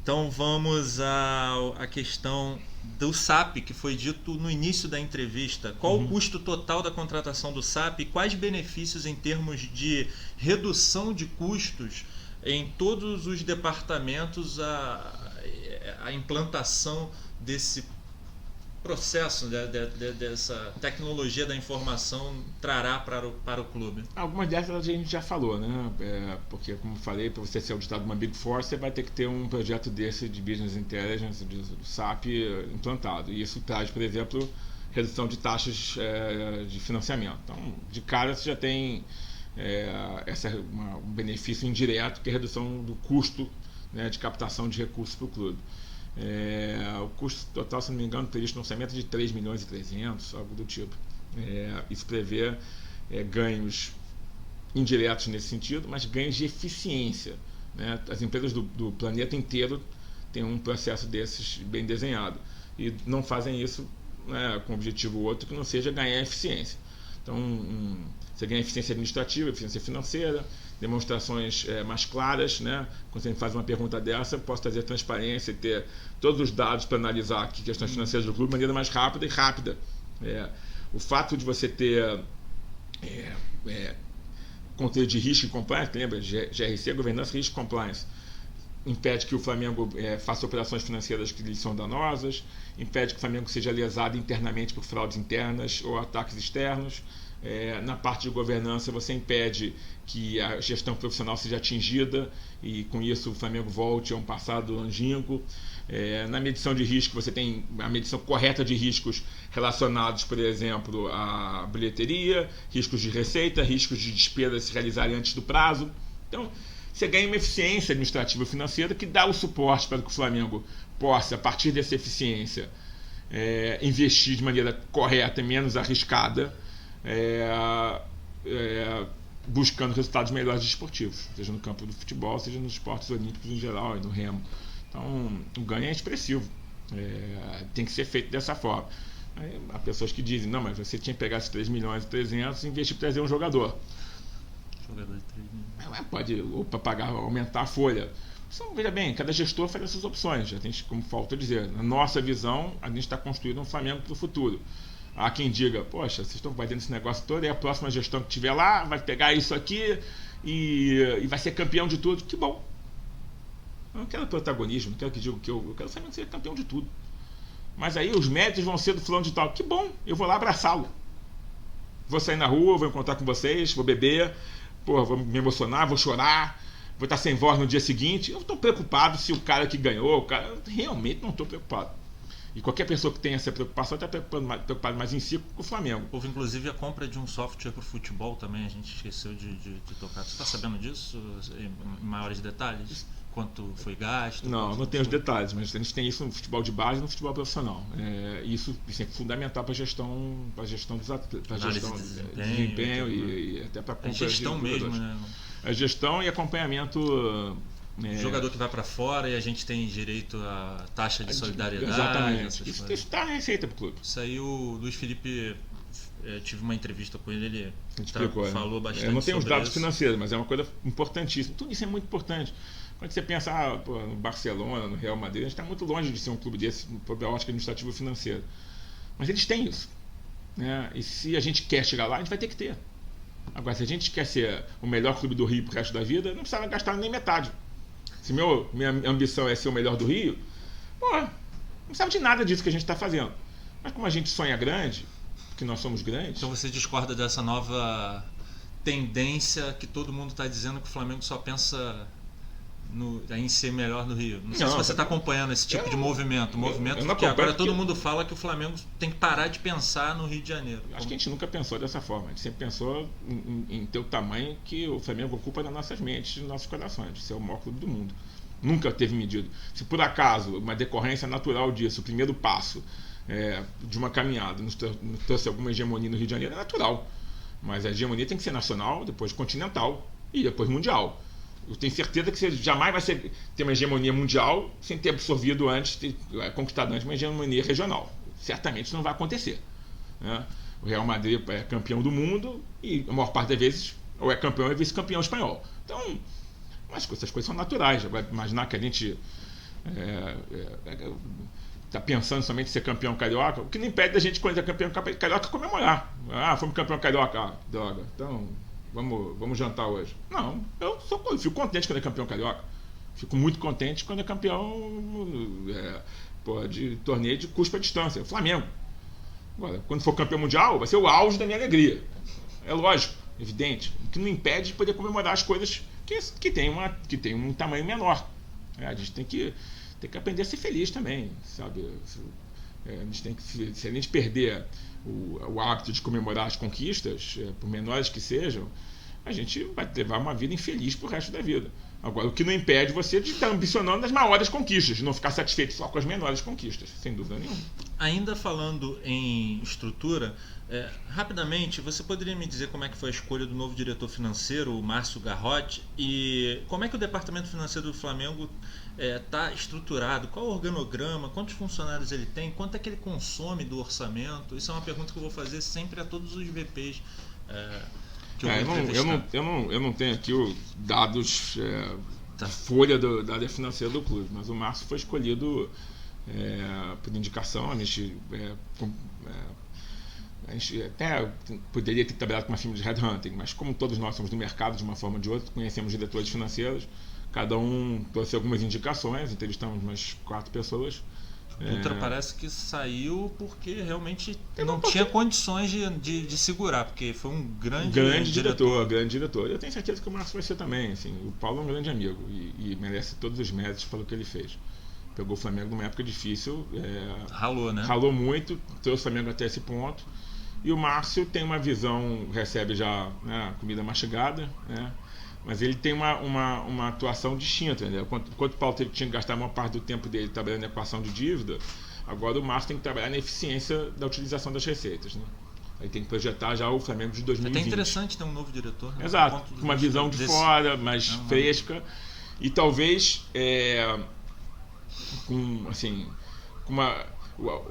Então vamos à questão do SAP, que foi dito no início da entrevista. Qual o custo total da contratação do SAP e quais benefícios em termos de redução de custos em todos os departamentos a implantação desse processo, dessa tecnologia da informação trará para o clube? Algumas dessas a gente já falou, né? Porque, como eu falei, para você ser auditado uma Big Four, você vai ter que ter um projeto desse de Business Intelligence, do SAP, implantado. E isso traz, por exemplo, redução de taxas de financiamento. Então, de cara, você já tem um benefício indireto, que é a redução do custo, né, de captação de recursos para o clube. O custo total, se não me engano, previsto no orçamento de 3 milhões e 300, algo do tipo. Isso prevê ganhos indiretos nesse sentido, mas ganhos de eficiência, né? As empresas do planeta inteiro têm um processo desses bem desenhado e não fazem isso, né, com um objetivo outro que não seja ganhar eficiência. Então, você ganha eficiência administrativa, eficiência financeira, demonstrações mais claras, né? Quando você me faz uma pergunta dessa, eu posso trazer transparência e ter todos os dados para analisar aqui questões financeiras do clube de maneira mais rápida. O fato de você ter controle de risco e compliance, lembra? GRC, Governança, Risco e Compliance, impede que o Flamengo faça operações financeiras que lhe são danosas, impede que o Flamengo seja lesado internamente por fraudes internas ou ataques externos. Na parte de governança, você impede que a gestão profissional seja atingida e, com isso, o Flamengo volte a um passado longínquo. Na medição de risco, você tem a medição correta de riscos relacionados, por exemplo, à bilheteria, riscos de receita, riscos de despesas se realizarem antes do prazo. Então, você ganha uma eficiência administrativa e financeira que dá o suporte para que o Flamengo possa, a partir dessa eficiência, investir de maneira correta e menos arriscada, buscando resultados melhores desportivos, seja no campo do futebol, seja nos esportes olímpicos em geral e no remo. Então, o ganho é expressivo. Tem que ser feito dessa forma. Há pessoas que dizem, não, mas você tinha que pegar esses 3 milhões e 300 e investir para trazer um jogador. Jogador de 3 milhões. Pode, ou para pagar, aumentar a folha. Então, veja bem, cada gestor faz essas opções. A gente, como falta dizer, na nossa visão, a gente está construindo um Flamengo para o futuro. Há quem diga, poxa, vocês estão fazendo esse negócio todo e a próxima gestão que tiver lá vai pegar isso aqui e vai ser campeão de tudo. Que bom. Eu não quero protagonismo, não quero que diga que eu quero saber ser campeão de tudo. Mas aí os méritos vão ser do fulano de tal. Que bom, eu vou lá abraçá-lo. Vou sair na rua, vou encontrar com vocês, vou beber, vou me emocionar, vou chorar, vou estar sem voz no dia seguinte. Eu estou preocupado se o cara que ganhou, realmente não estou preocupado. E qualquer pessoa que tenha essa preocupação está preocupado mais em si com o Flamengo. Houve inclusive a compra de um software para o futebol também, a gente esqueceu de tocar. Você está sabendo disso em maiores detalhes? Quanto foi gasto? Não tenho os detalhes, mas a gente tem isso no futebol de base e no futebol profissional. Isso é fundamental para a gestão dos atletas, para a gestão de desempenho e até para a compra. Gestão mesmo, né? A gestão e acompanhamento. Jogador que vai para fora e a gente tem direito à taxa de solidariedade. Exatamente. Isso está na receita para o clube. Isso aí o Luiz Felipe tive uma entrevista com ele, falou bastante. Eu não tenho os dados isso. financeiros, mas é uma coisa importantíssima. Tudo isso é muito importante. Quando você pensa no Barcelona, no Real Madrid, a gente está muito longe de ser um clube desse, sob a ótica administrativa e financeira. Mas eles têm isso. Né? E se a gente quer chegar lá, a gente vai ter que ter. Agora, se a gente quer ser o melhor clube do Rio pro resto da vida, não precisa gastar nem metade. Se minha ambição é ser o melhor do Rio, não precisava de nada disso que a gente está fazendo. Mas como a gente sonha grande, porque nós somos grandes... Então você discorda dessa nova tendência que todo mundo está dizendo que o Flamengo só pensa em ser melhor no Rio? Não sei se você está acompanhando esse tipo de movimento. Porque agora todo mundo fala que o Flamengo tem que parar de pensar no Rio de Janeiro. Acho que a gente nunca pensou dessa forma. A gente sempre pensou em ter o tamanho que o Flamengo ocupa nas nossas mentes, nos nossos corações, de ser o maior clube do mundo. Nunca teve medido. Se por acaso, uma decorrência natural disso, o primeiro passo de uma caminhada nos trouxe alguma hegemonia no Rio de Janeiro, é natural. Mas a hegemonia tem que ser nacional, depois continental e depois mundial. Eu tenho certeza que você jamais vai ter uma hegemonia mundial sem ter absorvido antes, conquistado antes uma hegemonia regional. Certamente isso não vai acontecer. Né? O Real Madrid é campeão do mundo e a maior parte das vezes ou é campeão ou é vice-campeão espanhol. Então, essas coisas são naturais. Vai imaginar que a gente está pensando somente em ser campeão carioca, o que não impede da gente, quando é campeão carioca, comemorar. Fomos campeão carioca, droga. Então... Vamos jantar hoje. Não, eu fico contente quando é campeão carioca. Fico muito contente quando é campeão de torneio de curta distância. Flamengo. Agora, quando for campeão mundial, vai ser o auge da minha alegria. É lógico, evidente. O que não impede de poder comemorar as coisas que tem um tamanho menor. A gente tem que aprender a ser feliz também, sabe? Se a gente perder o hábito de comemorar as conquistas, por menores que sejam, a gente vai levar uma vida infeliz pro resto da vida. Agora, o que não impede você de estar ambicionando as maiores conquistas, de não ficar satisfeito só com as menores conquistas, sem dúvida nenhuma. Ainda falando em estrutura, rapidamente, você poderia me dizer como é que foi a escolha do novo diretor financeiro, o Márcio Garrotti, e como é que o departamento financeiro do Flamengo está estruturado? Qual o organograma? Quantos funcionários ele tem? Quanto é que ele consome do orçamento? Isso é uma pergunta que eu vou fazer sempre a todos os VPs que eu vou entrevistar. Eu não tenho aqui os dados da folha da área financeira do clube, mas o Márcio foi escolhido por indicação. A gente até poderia ter trabalhado com uma firma de headhunting, mas como todos nós somos do mercado de uma forma ou de outra, conhecemos diretores financeiros, cada um trouxe algumas indicações, entrevistamos umas 4 pessoas. Ultra parece que saiu porque realmente não tinha condições de segurar, porque foi um grande diretor. Grande diretor. Eu tenho certeza que o Márcio vai ser também. Assim, o Paulo é um grande amigo e merece todos os méritos pelo que ele fez. Pegou o Flamengo numa época difícil. Ralou, né? Ralou muito, trouxe o Flamengo até esse ponto. E o Márcio tem uma visão, recebe já comida mastigada, né? Mas ele tem uma atuação distinta, entendeu? Enquanto o Paulo tinha que gastar a maior parte do tempo dele trabalhando na equação de dívida, agora o Márcio tem que trabalhar na eficiência da utilização das receitas, né? Aí tem que projetar já o Flamengo de 2020. É até interessante ter um novo diretor, né? Exato, com uma visão de fora, mais fresca, e talvez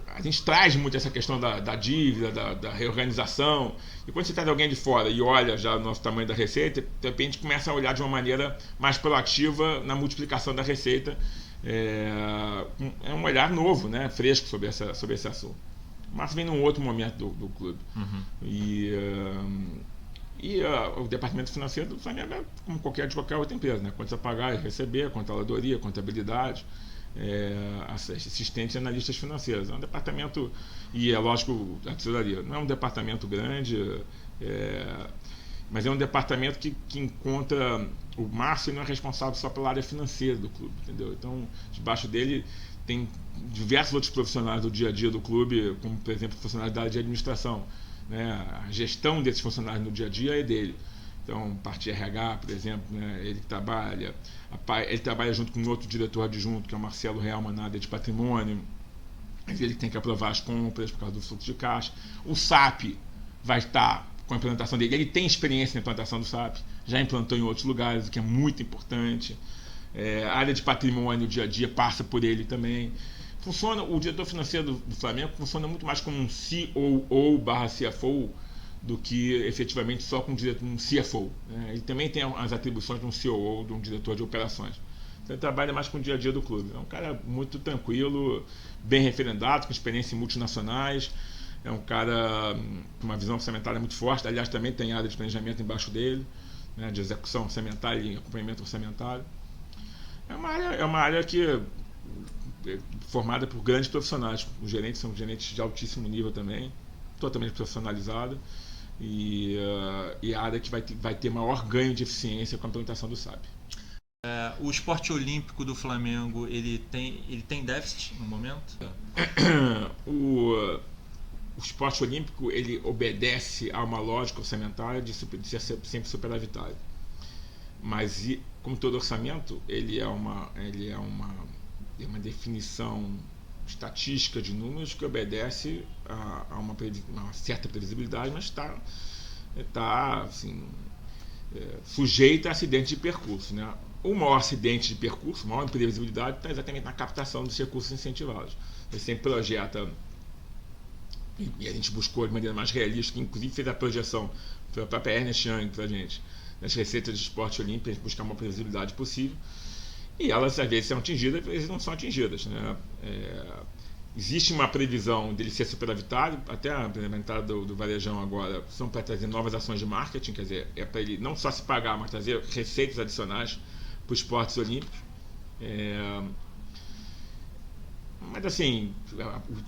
a gente traz muito essa questão da dívida, da reorganização, e quando você traz alguém de fora e olha já o nosso tamanho da receita, de repente começa a olhar de uma maneira mais proativa na multiplicação da receita. É um olhar novo, né, fresco sobre esse assunto. Mas vem num outro momento do clube. Uhum. E o departamento financeiro do Flamengo é como qualquer outra empresa, né? Quanto a pagar e receber, controladoria, contabilidade, assistentes e analistas financeiros. É um departamento, e é lógico, a tesouraria não é um departamento grande, mas é um departamento que encontra. O Márcio não é responsável só pela área financeira do clube, entendeu? Então, debaixo dele tem diversos outros profissionais do dia a dia do clube, como, por exemplo, funcionários da área de administração, né? A gestão desses funcionários no dia a dia é dele. Então, parte de RH, por exemplo, né? Ele trabalha junto com outro diretor adjunto, que é o Marcelo Real, na área de patrimônio. Ele tem que aprovar as compras por causa do fluxo de caixa. O SAP vai estar com a implantação dele. Ele tem experiência na implantação do SAP, já implantou em outros lugares, o que é muito importante. A área de patrimônio, o dia a dia, passa por ele também. O diretor financeiro do Flamengo funciona muito mais como um COO/CFO do que efetivamente só com um CFO. Né? Ele também tem as atribuições de um COO, de um diretor de operações. Então ele trabalha mais com o dia a dia do clube. É um cara muito tranquilo, bem referendado, com experiência em multinacionais. É um cara com uma visão orçamentária muito forte. Aliás, também tem área de planejamento embaixo dele, né, de execução orçamentária e acompanhamento orçamentário. É uma área que é formada por grandes profissionais. Os gerentes são gerentes de altíssimo nível também, totalmente profissionalizado. E a área que vai ter maior ganho de eficiência com a implementação do SAP. O esporte olímpico do Flamengo, ele tem déficit no momento? O esporte olímpico, ele obedece a uma lógica orçamentária de ser sempre superavitário. Mas, como todo orçamento, ele é uma definição estatística de números que obedece a uma certa previsibilidade, mas está assim, sujeita a acidente de percurso, né? O maior acidente de percurso, a maior imprevisibilidade está exatamente na captação dos recursos incentivados. Você sempre projeta, e a gente buscou de maneira mais realista, inclusive fez a projeção pela própria Ernest Young para a gente, das receitas de esporte olímpico, a gente buscar uma previsibilidade possível. E elas às vezes são atingidas, às vezes não são atingidas. Né? Existe uma previsão dele ser superavitário, até a implementada do Varejão agora, são para trazer novas ações de marketing, quer dizer, é para ele não só se pagar, mas trazer receitas adicionais para os esportes olímpicos. Mas assim,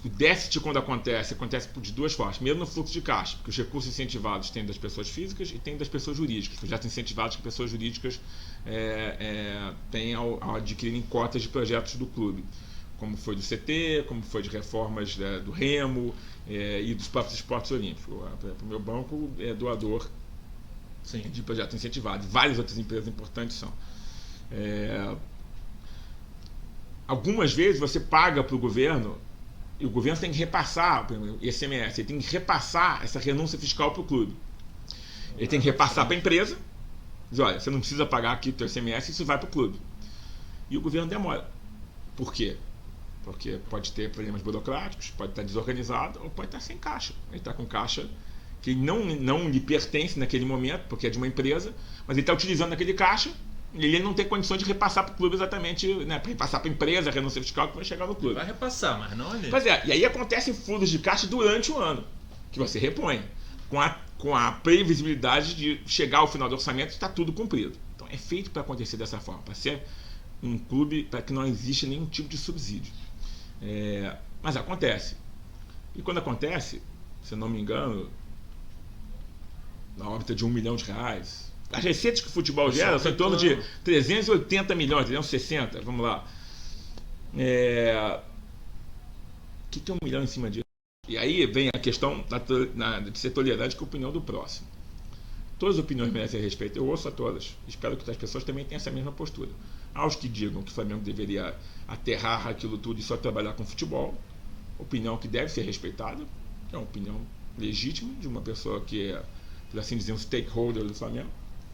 o déficit quando acontece de duas formas. Primeiro no fluxo de caixa, porque os recursos incentivados tem das pessoas físicas e tem das pessoas jurídicas. Projetos incentivados que pessoas jurídicas têm ao adquirirem cotas de projetos do clube, como foi do CT, como foi de reformas do Remo e dos próprios esportes olímpicos. O meu banco é doador de projetos incentivados. Várias outras empresas importantes são. Algumas vezes você paga para o governo e o governo tem que repassar o ICMS, ele tem que repassar essa renúncia fiscal para o clube. Ele tem que repassar para a empresa, diz, olha, você não precisa pagar aqui o teu ICMS, isso vai para o clube. E o governo demora. Por quê? Porque pode ter problemas burocráticos, pode estar desorganizado ou pode estar sem caixa. Ele está com caixa que não lhe pertence naquele momento, porque é de uma empresa, mas ele está utilizando aquele caixa e ele não tem condições de repassar para o clube exatamente, né, para repassar para a empresa a renúncia fiscal que vai chegar no clube. Vai repassar, mas não ali. Pois é, e aí acontecem furos de caixa durante o ano, que você repõe, com a previsibilidade de chegar ao final do orçamento e está tudo cumprido. Então é feito para acontecer dessa forma, para ser um clube para que não exista nenhum tipo de subsídio. Mas acontece. E quando acontece, se eu não me engano, na órbita de R$1 milhão. As receitas que o futebol gera são em torno de 380 milhões, 360, vamos lá. O que é 1 milhão em cima disso? E aí vem a questão de ser tolerante com a opinião do próximo. Todas as opiniões merecem respeito, eu ouço a todas. Espero que as pessoas também tenham essa mesma postura. Há os que digam que o Flamengo deveria aterrar aquilo tudo e só trabalhar com futebol, opinião que deve ser respeitada, é uma opinião legítima de uma pessoa que é, por assim dizer, um stakeholder do Flamengo,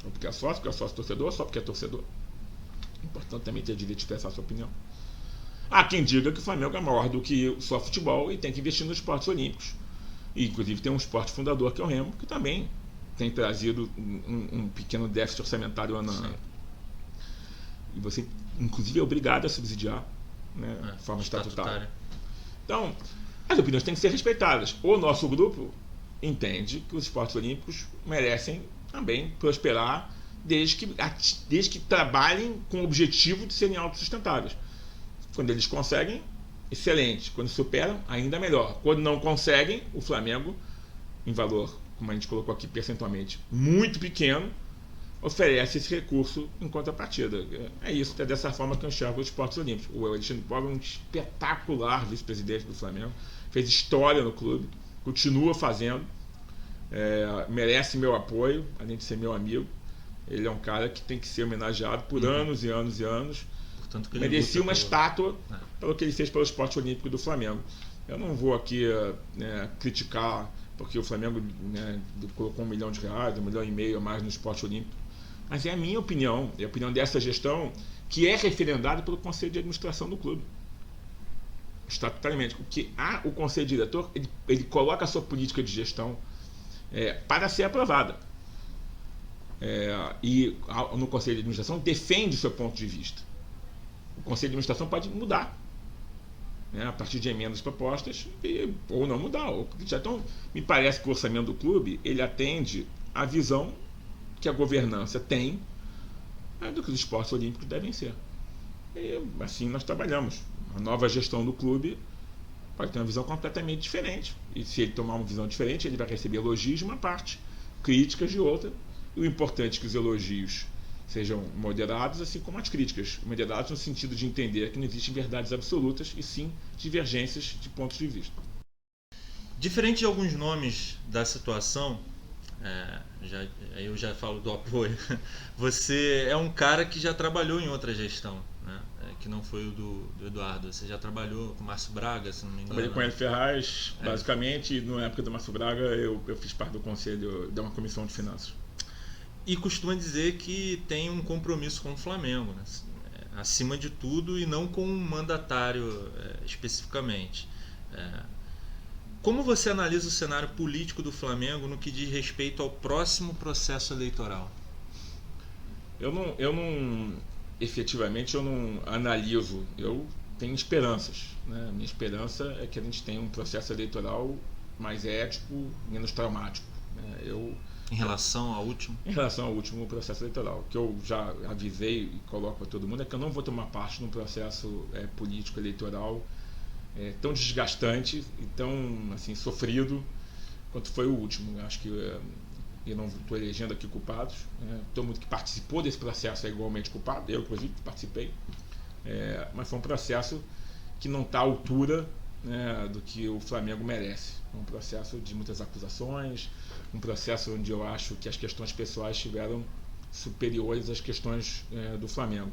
ou porque é sócio torcedor, só porque é torcedor. É importante também ter direito de expressar a sua opinião. Há quem diga que o Flamengo é maior do que só futebol e tem que investir nos esportes olímpicos. E, inclusive, tem um esporte fundador que é o Remo, que também tem trazido um pequeno déficit orçamentário ano a ano. E você, inclusive, é obrigado a subsidiar, né, de forma estatutária. Então, as opiniões têm que ser respeitadas. O nosso grupo entende que os esportes olímpicos merecem também prosperar desde que trabalhem com o objetivo de serem autossustentáveis. Quando eles conseguem, excelente. Quando superam, ainda melhor. Quando não conseguem, o Flamengo, em valor, como a gente colocou aqui percentualmente, muito pequeno, oferece esse recurso em contrapartida. É isso, é dessa forma que eu enxergo os esportes olímpicos. O Alexandre Pobre é um espetacular vice-presidente do Flamengo, fez história no clube, continua fazendo, merece meu apoio, além de ser meu amigo. Ele é um cara que tem que ser homenageado por anos e anos e anos. Portanto, que merecia uma estátua pelo que ele fez pelo esporte olímpico do Flamengo. Eu não vou aqui criticar porque o Flamengo colocou R$1 milhão, R$1,5 milhão a mais no esporte olímpico. Mas é a minha opinião, é a opinião dessa gestão, que é referendada pelo Conselho de Administração do clube. Estatutariamente. Porque o Conselho Diretor, ele coloca a sua política de gestão para ser aprovada. E no Conselho de Administração defende o seu ponto de vista. O Conselho de Administração pode mudar, né, a partir de emendas propostas, ou não mudar. Então, me parece que o orçamento do clube ele atende à visão que a governança tem, do que os esportes olímpicos devem ser. E assim nós trabalhamos. A nova gestão do clube pode ter uma visão completamente diferente. E se ele tomar uma visão diferente, ele vai receber elogios de uma parte, críticas de outra. E o importante é que os elogios sejam moderados, assim como as críticas. Moderados no sentido de entender que não existem verdades absolutas, e sim divergências de pontos de vista. Diferente de alguns nomes da situação, eu já falo do apoio, você é um cara que já trabalhou em outra gestão, né? Que não foi o do Eduardo. Você já trabalhou com o Márcio Braga, se não me engano. Trabalhei com ele Ferraz, basicamente, e na época do Márcio Braga eu fiz parte do conselho de uma comissão de finanças. E costuma dizer que tem um compromisso com o Flamengo, né? Acima de tudo, e não com um mandatário especificamente. Como você analisa o cenário político do Flamengo no que diz respeito ao próximo processo eleitoral? Efetivamente, eu não analiso, eu tenho esperanças, né? A minha esperança é que a gente tenha um processo eleitoral mais ético, menos traumático, né? Em relação ao último? Em relação ao último processo eleitoral, que eu já avisei e coloco para todo mundo, é que eu não vou tomar parte num processo político eleitoral tão desgastante e tão assim, sofrido quanto foi o último. Eu acho que eu não estou elegendo aqui culpados, né? Todo mundo que participou desse processo é igualmente culpado, eu inclusive participei, mas foi um processo que não está à altura, né, do que o Flamengo merece. Um processo de muitas acusações, um processo onde eu acho que as questões pessoais estiveram superiores às questões do Flamengo.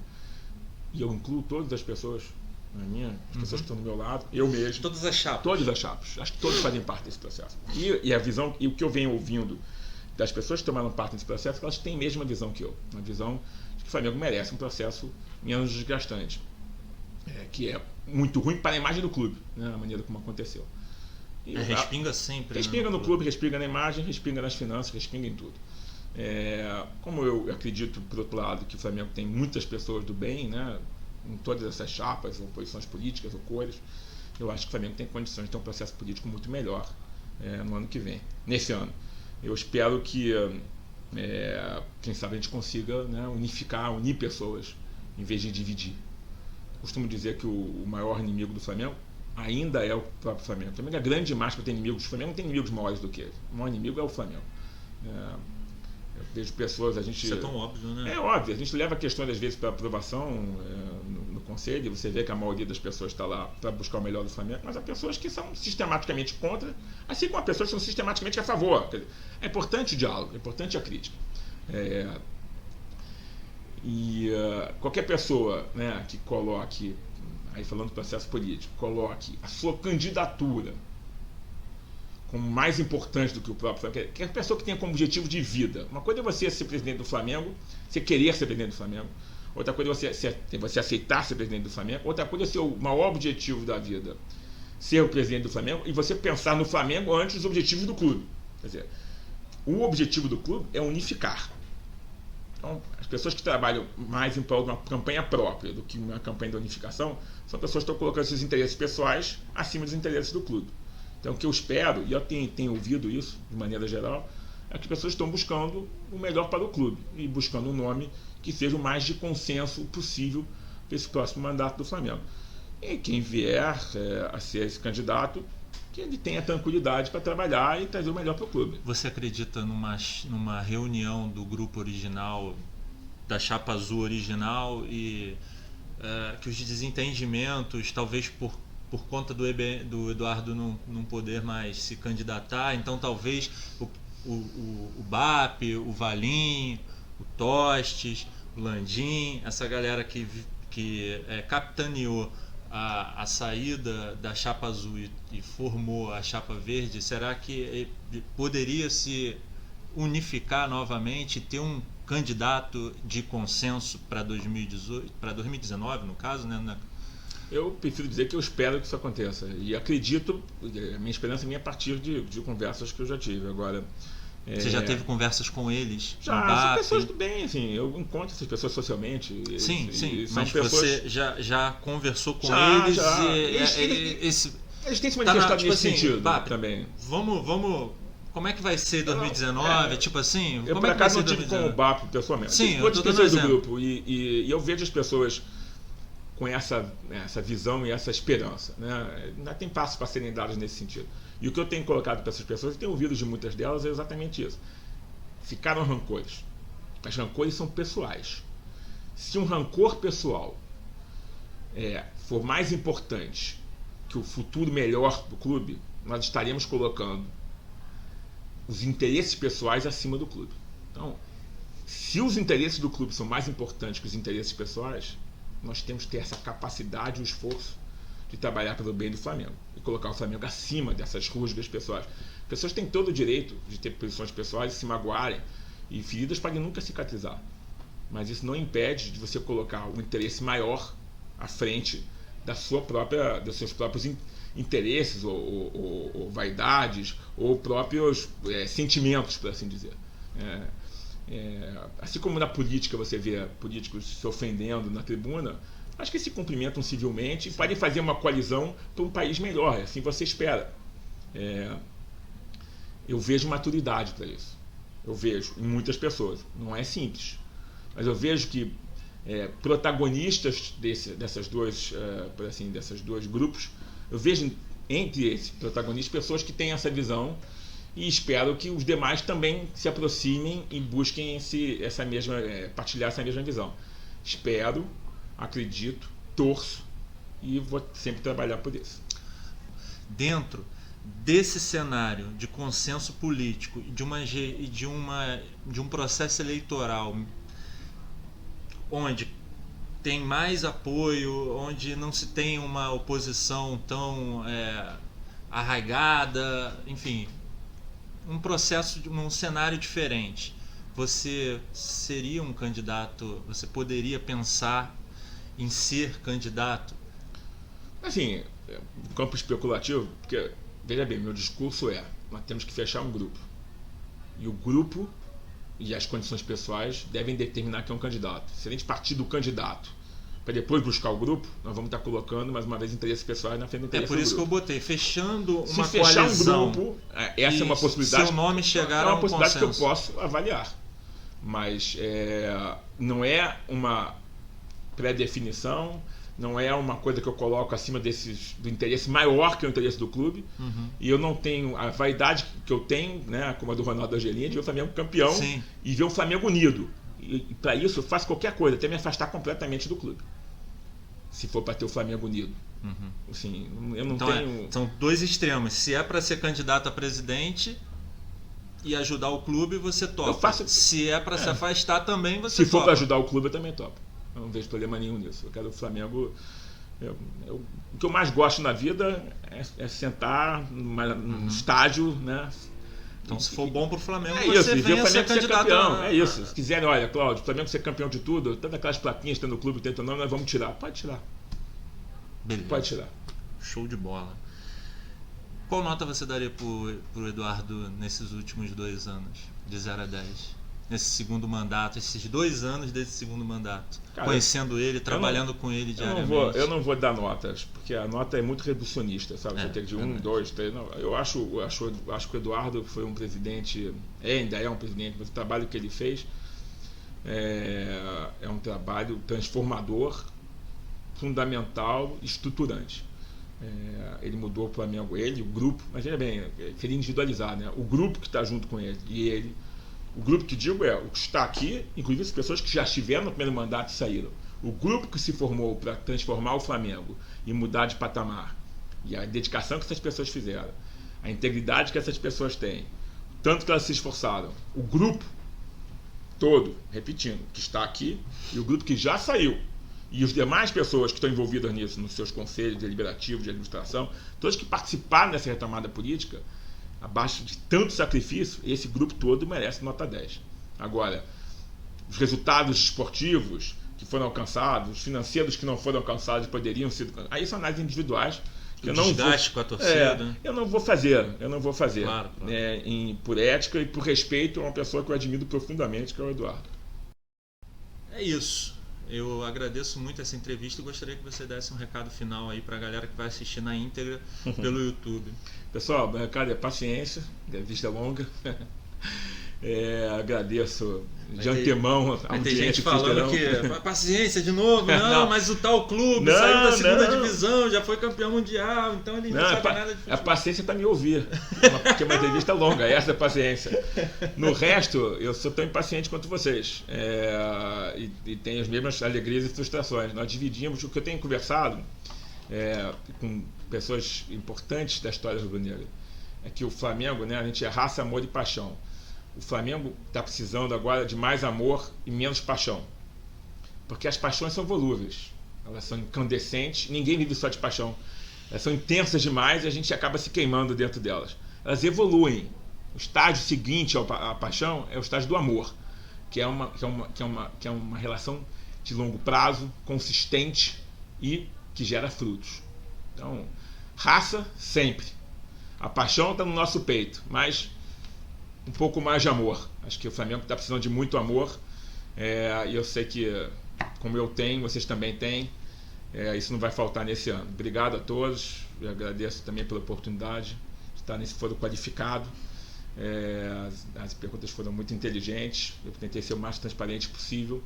E eu incluo todas as pessoas, as pessoas que estão do meu lado, eu mesmo. Todas as chapas. Todas as chapas. Acho que todos fazem parte desse processo. E a visão, e o que eu venho ouvindo das pessoas que tomaram parte desse processo, elas têm a mesma visão que eu. Uma visão de que o Flamengo merece um processo menos desgastante. Que é muito ruim para a imagem do clube, né, a maneira como aconteceu. E respinga sempre. Respinga no clube, respinga na imagem, respinga nas finanças, respinga em tudo. Como eu acredito, por outro lado, que o Flamengo tem muitas pessoas do bem, né, em todas essas chapas, ou posições políticas, ou cores, eu acho que o Flamengo tem condições de ter um processo político muito melhor no ano que vem, nesse ano. Eu espero que, quem sabe, a gente consiga, né, unir pessoas, em vez de dividir. Costumo dizer que o maior inimigo do Flamengo ainda é o próprio Flamengo. O Flamengo é grande demais para ter inimigos. O Flamengo não tem inimigos maiores do que ele. O maior inimigo é o Flamengo. Eu vejo pessoas, Isso é tão óbvio, né? É óbvio. A gente leva questões, às vezes, para aprovação no conselho, e você vê que a maioria das pessoas está lá para buscar o melhor do Flamengo, mas há pessoas que são sistematicamente contra, assim como há pessoas que são sistematicamente a favor. É importante o diálogo, é importante a crítica. Qualquer pessoa, né, que coloque, aí falando do processo político, coloque a sua candidatura como mais importante do que o próprio Flamengo, que é a pessoa que tenha como objetivo de vida. Uma coisa é você ser presidente do Flamengo, você querer ser presidente do Flamengo. Outra coisa é você aceitar ser presidente do Flamengo. Outra coisa é ser o maior objetivo da vida, ser o presidente do Flamengo, e você pensar no Flamengo antes dos objetivos do clube. Quer dizer, o objetivo do clube é unificar. Então, as pessoas que trabalham mais em prol de uma campanha própria do que uma campanha de unificação são pessoas que estão colocando seus interesses pessoais acima dos interesses do clube. Então, o que eu espero, e eu tenho ouvido isso de maneira geral, é que as pessoas estão buscando o melhor para o clube e buscando um nome que seja o mais de consenso possível para esse próximo mandato do Flamengo. E quem vier a ser esse candidato, que ele tenha tranquilidade para trabalhar e trazer o melhor para o clube. Você acredita numa reunião do grupo original, da chapa azul original, e que os desentendimentos, talvez por conta do Eduardo não poder mais se candidatar, então talvez o BAP, o Valim, o Tostes, o Landim, essa galera que capitaneou a saída da chapa azul e formou a chapa verde, será que poderia se unificar novamente e ter um candidato de consenso para 2019, no caso, né? Eu prefiro dizer que eu espero que isso aconteça. E acredito, a minha esperança é a partir de conversas que eu já tive. Agora, Você já teve conversas com eles? Já, são pessoas do bem, assim, eu encontro essas pessoas socialmente. Sim, mas pessoas... você já conversou com eles? Eles têm se manifestado nesse sentido também. Vamos... Como é que vai ser 2019? Tipo assim, eu como por é que vai acaso ser não tive 2019? com o BAP pessoalmente. Sim, eu outras tô dando pessoas do exemplo. grupo e eu vejo as pessoas com essa visão e essa esperança, né? Ainda tem passos para serem dados nesse sentido. E o que eu tenho colocado para essas pessoas, e tenho ouvido de muitas delas, é exatamente isso. Ficaram rancores. Mas rancores são pessoais. Se um rancor pessoal for mais importante que o futuro melhor do clube, nós estaremos colocando os interesses pessoais acima do clube. Então, se os interesses do clube são mais importantes que os interesses pessoais, nós temos que ter essa capacidade e o esforço de trabalhar pelo bem do Flamengo e colocar o Flamengo acima dessas rusgas pessoais. As pessoas têm todo o direito de ter posições pessoais e se magoarem, e feridas podem nunca cicatrizar. Mas isso não impede de você colocar um interesse maior à frente dos seus próprios interesses ou vaidades ou próprios sentimentos, por assim dizer. Assim como na política você vê políticos se ofendendo na tribuna, acho que se cumprimentam civilmente e podem fazer uma coalizão para um país melhor. Assim você espera. Eu vejo maturidade para isso. Eu vejo em muitas pessoas. Não é simples, mas eu vejo que protagonistas desses dois grupos, eu vejo entre esses protagonistas pessoas que têm essa visão, e espero que os demais também se aproximem e busquem partilhar essa mesma visão. Espero, acredito, torço e vou sempre trabalhar por isso. Dentro desse cenário de consenso político e de um processo eleitoral onde tem mais apoio, onde não se tem uma oposição tão arraigada, enfim, um cenário diferente, você seria um candidato, você poderia pensar em ser candidato? Assim, no campo especulativo, porque, veja bem, meu discurso nós temos que fechar um grupo. E o grupo e as condições pessoais devem determinar quem é um candidato. Se a gente partir do candidato para depois buscar o grupo, nós vamos estar colocando, mais uma vez, interesses pessoais na frente do interesse do grupo. É por isso que eu botei, fechando uma coalizão. Se fechar um grupo, essa é uma possibilidade. Seu nome chegar a um uma possibilidade consenso. que eu posso avaliar. Mas não é uma pré-definição, não é uma coisa que eu coloco acima do interesse maior que o interesse do clube. Uhum. E eu não tenho a vaidade que eu tenho, né, como a do Ronaldo Angelini, de ver o Flamengo campeão. Sim. E ver o Flamengo unido. E para isso eu faço qualquer coisa, até me afastar completamente do clube, se for para ter o Flamengo unido. Uhum. Assim, eu não então tenho... São dois extremos. Se é para ser candidato a presidente e ajudar o clube, você topa. Se é para se afastar também, você topa. Se for para ajudar o clube, eu também topo. Eu não vejo problema nenhum nisso. Eu quero o Flamengo... o que eu mais gosto na vida é sentar num estádio, né? Então, se for bom pro Flamengo, você venha ser candidato campeão. É isso. Se quiserem, olha, Cláudio, o Flamengo ser campeão de tudo, todas aquelas plaquinhas que tem no clube, tenta não, nós vamos tirar. Pode tirar. Beleza. Pode tirar. Show de bola. Qual nota você daria pro Eduardo nesses últimos 2 anos, de 0 a 10? Nesse segundo mandato, esses 2 anos desse segundo mandato, cara, conhecendo ele, trabalhando com ele diariamente. Eu não vou dar notas, porque a nota é muito reducionista, sabe? Você tem de 1, 2, 3. Não, eu acho que o Eduardo foi um presidente, ainda é um presidente, mas o trabalho que ele fez é um trabalho transformador, fundamental, estruturante. Ele mudou o Flamengo, o grupo, mas veja bem, queria individualizar, né? O grupo que está junto com ele e ele. O grupo que digo o que está aqui, inclusive as pessoas que já estiveram no primeiro mandato e saíram. O grupo que se formou para transformar o Flamengo e mudar de patamar. E a dedicação que essas pessoas fizeram. A integridade que essas pessoas têm. Tanto que elas se esforçaram. O grupo todo, repetindo, que está aqui, e o grupo que já saiu. E as demais pessoas que estão envolvidas nisso, nos seus conselhos deliberativos de administração, todos que participaram dessa retomada política, abaixo de tanto sacrifício, esse grupo todo merece nota 10. Agora, os resultados esportivos que foram alcançados, os financeiros que não foram alcançados poderiam ser... Aí são análises individuais o desgaste com a torcida. Eu não vou fazer. Claro. Por ética e por respeito a uma pessoa que eu admiro profundamente, que é o Eduardo. É isso. Eu agradeço muito essa entrevista e gostaria que você desse um recado final aí para a galera que vai assistir na íntegra pelo YouTube. Pessoal, o recado é paciência, a vista é longa. Agradeço de antemão a tem gente falando que paciência de novo, mas o tal clube saiu da segunda divisão, já foi campeão mundial, então ele não sabe nada de futebol. A paciência para me ouvir, porque é uma entrevista longa, essa é a paciência. No resto, eu sou tão impaciente quanto vocês, e tenho as mesmas alegrias e frustrações. Nós dividimos o que eu tenho conversado com pessoas importantes da história rubro-negra, é que o Flamengo, a gente é raça, amor e paixão. O Flamengo está precisando agora de mais amor e menos paixão. Porque as paixões são volúveis. Elas são incandescentes. Ninguém vive só de paixão. Elas são intensas demais e a gente acaba se queimando dentro delas. Elas evoluem. O estágio seguinte à paixão é o estágio do amor, que é uma relação de longo prazo, consistente e que gera frutos. Então, raça sempre. A paixão está no nosso peito, mas um pouco mais de amor. Acho que o Flamengo está precisando de muito amor, e eu sei que, como eu tenho, vocês também têm. Isso não vai faltar nesse ano. Obrigado a todos, eu agradeço também pela oportunidade de estar nesse foro qualificado. As perguntas foram muito inteligentes, eu tentei ser o mais transparente possível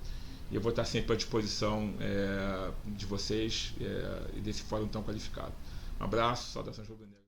e eu vou estar sempre à disposição de vocês e desse fórum tão qualificado. Um abraço, saudações rubro-negras.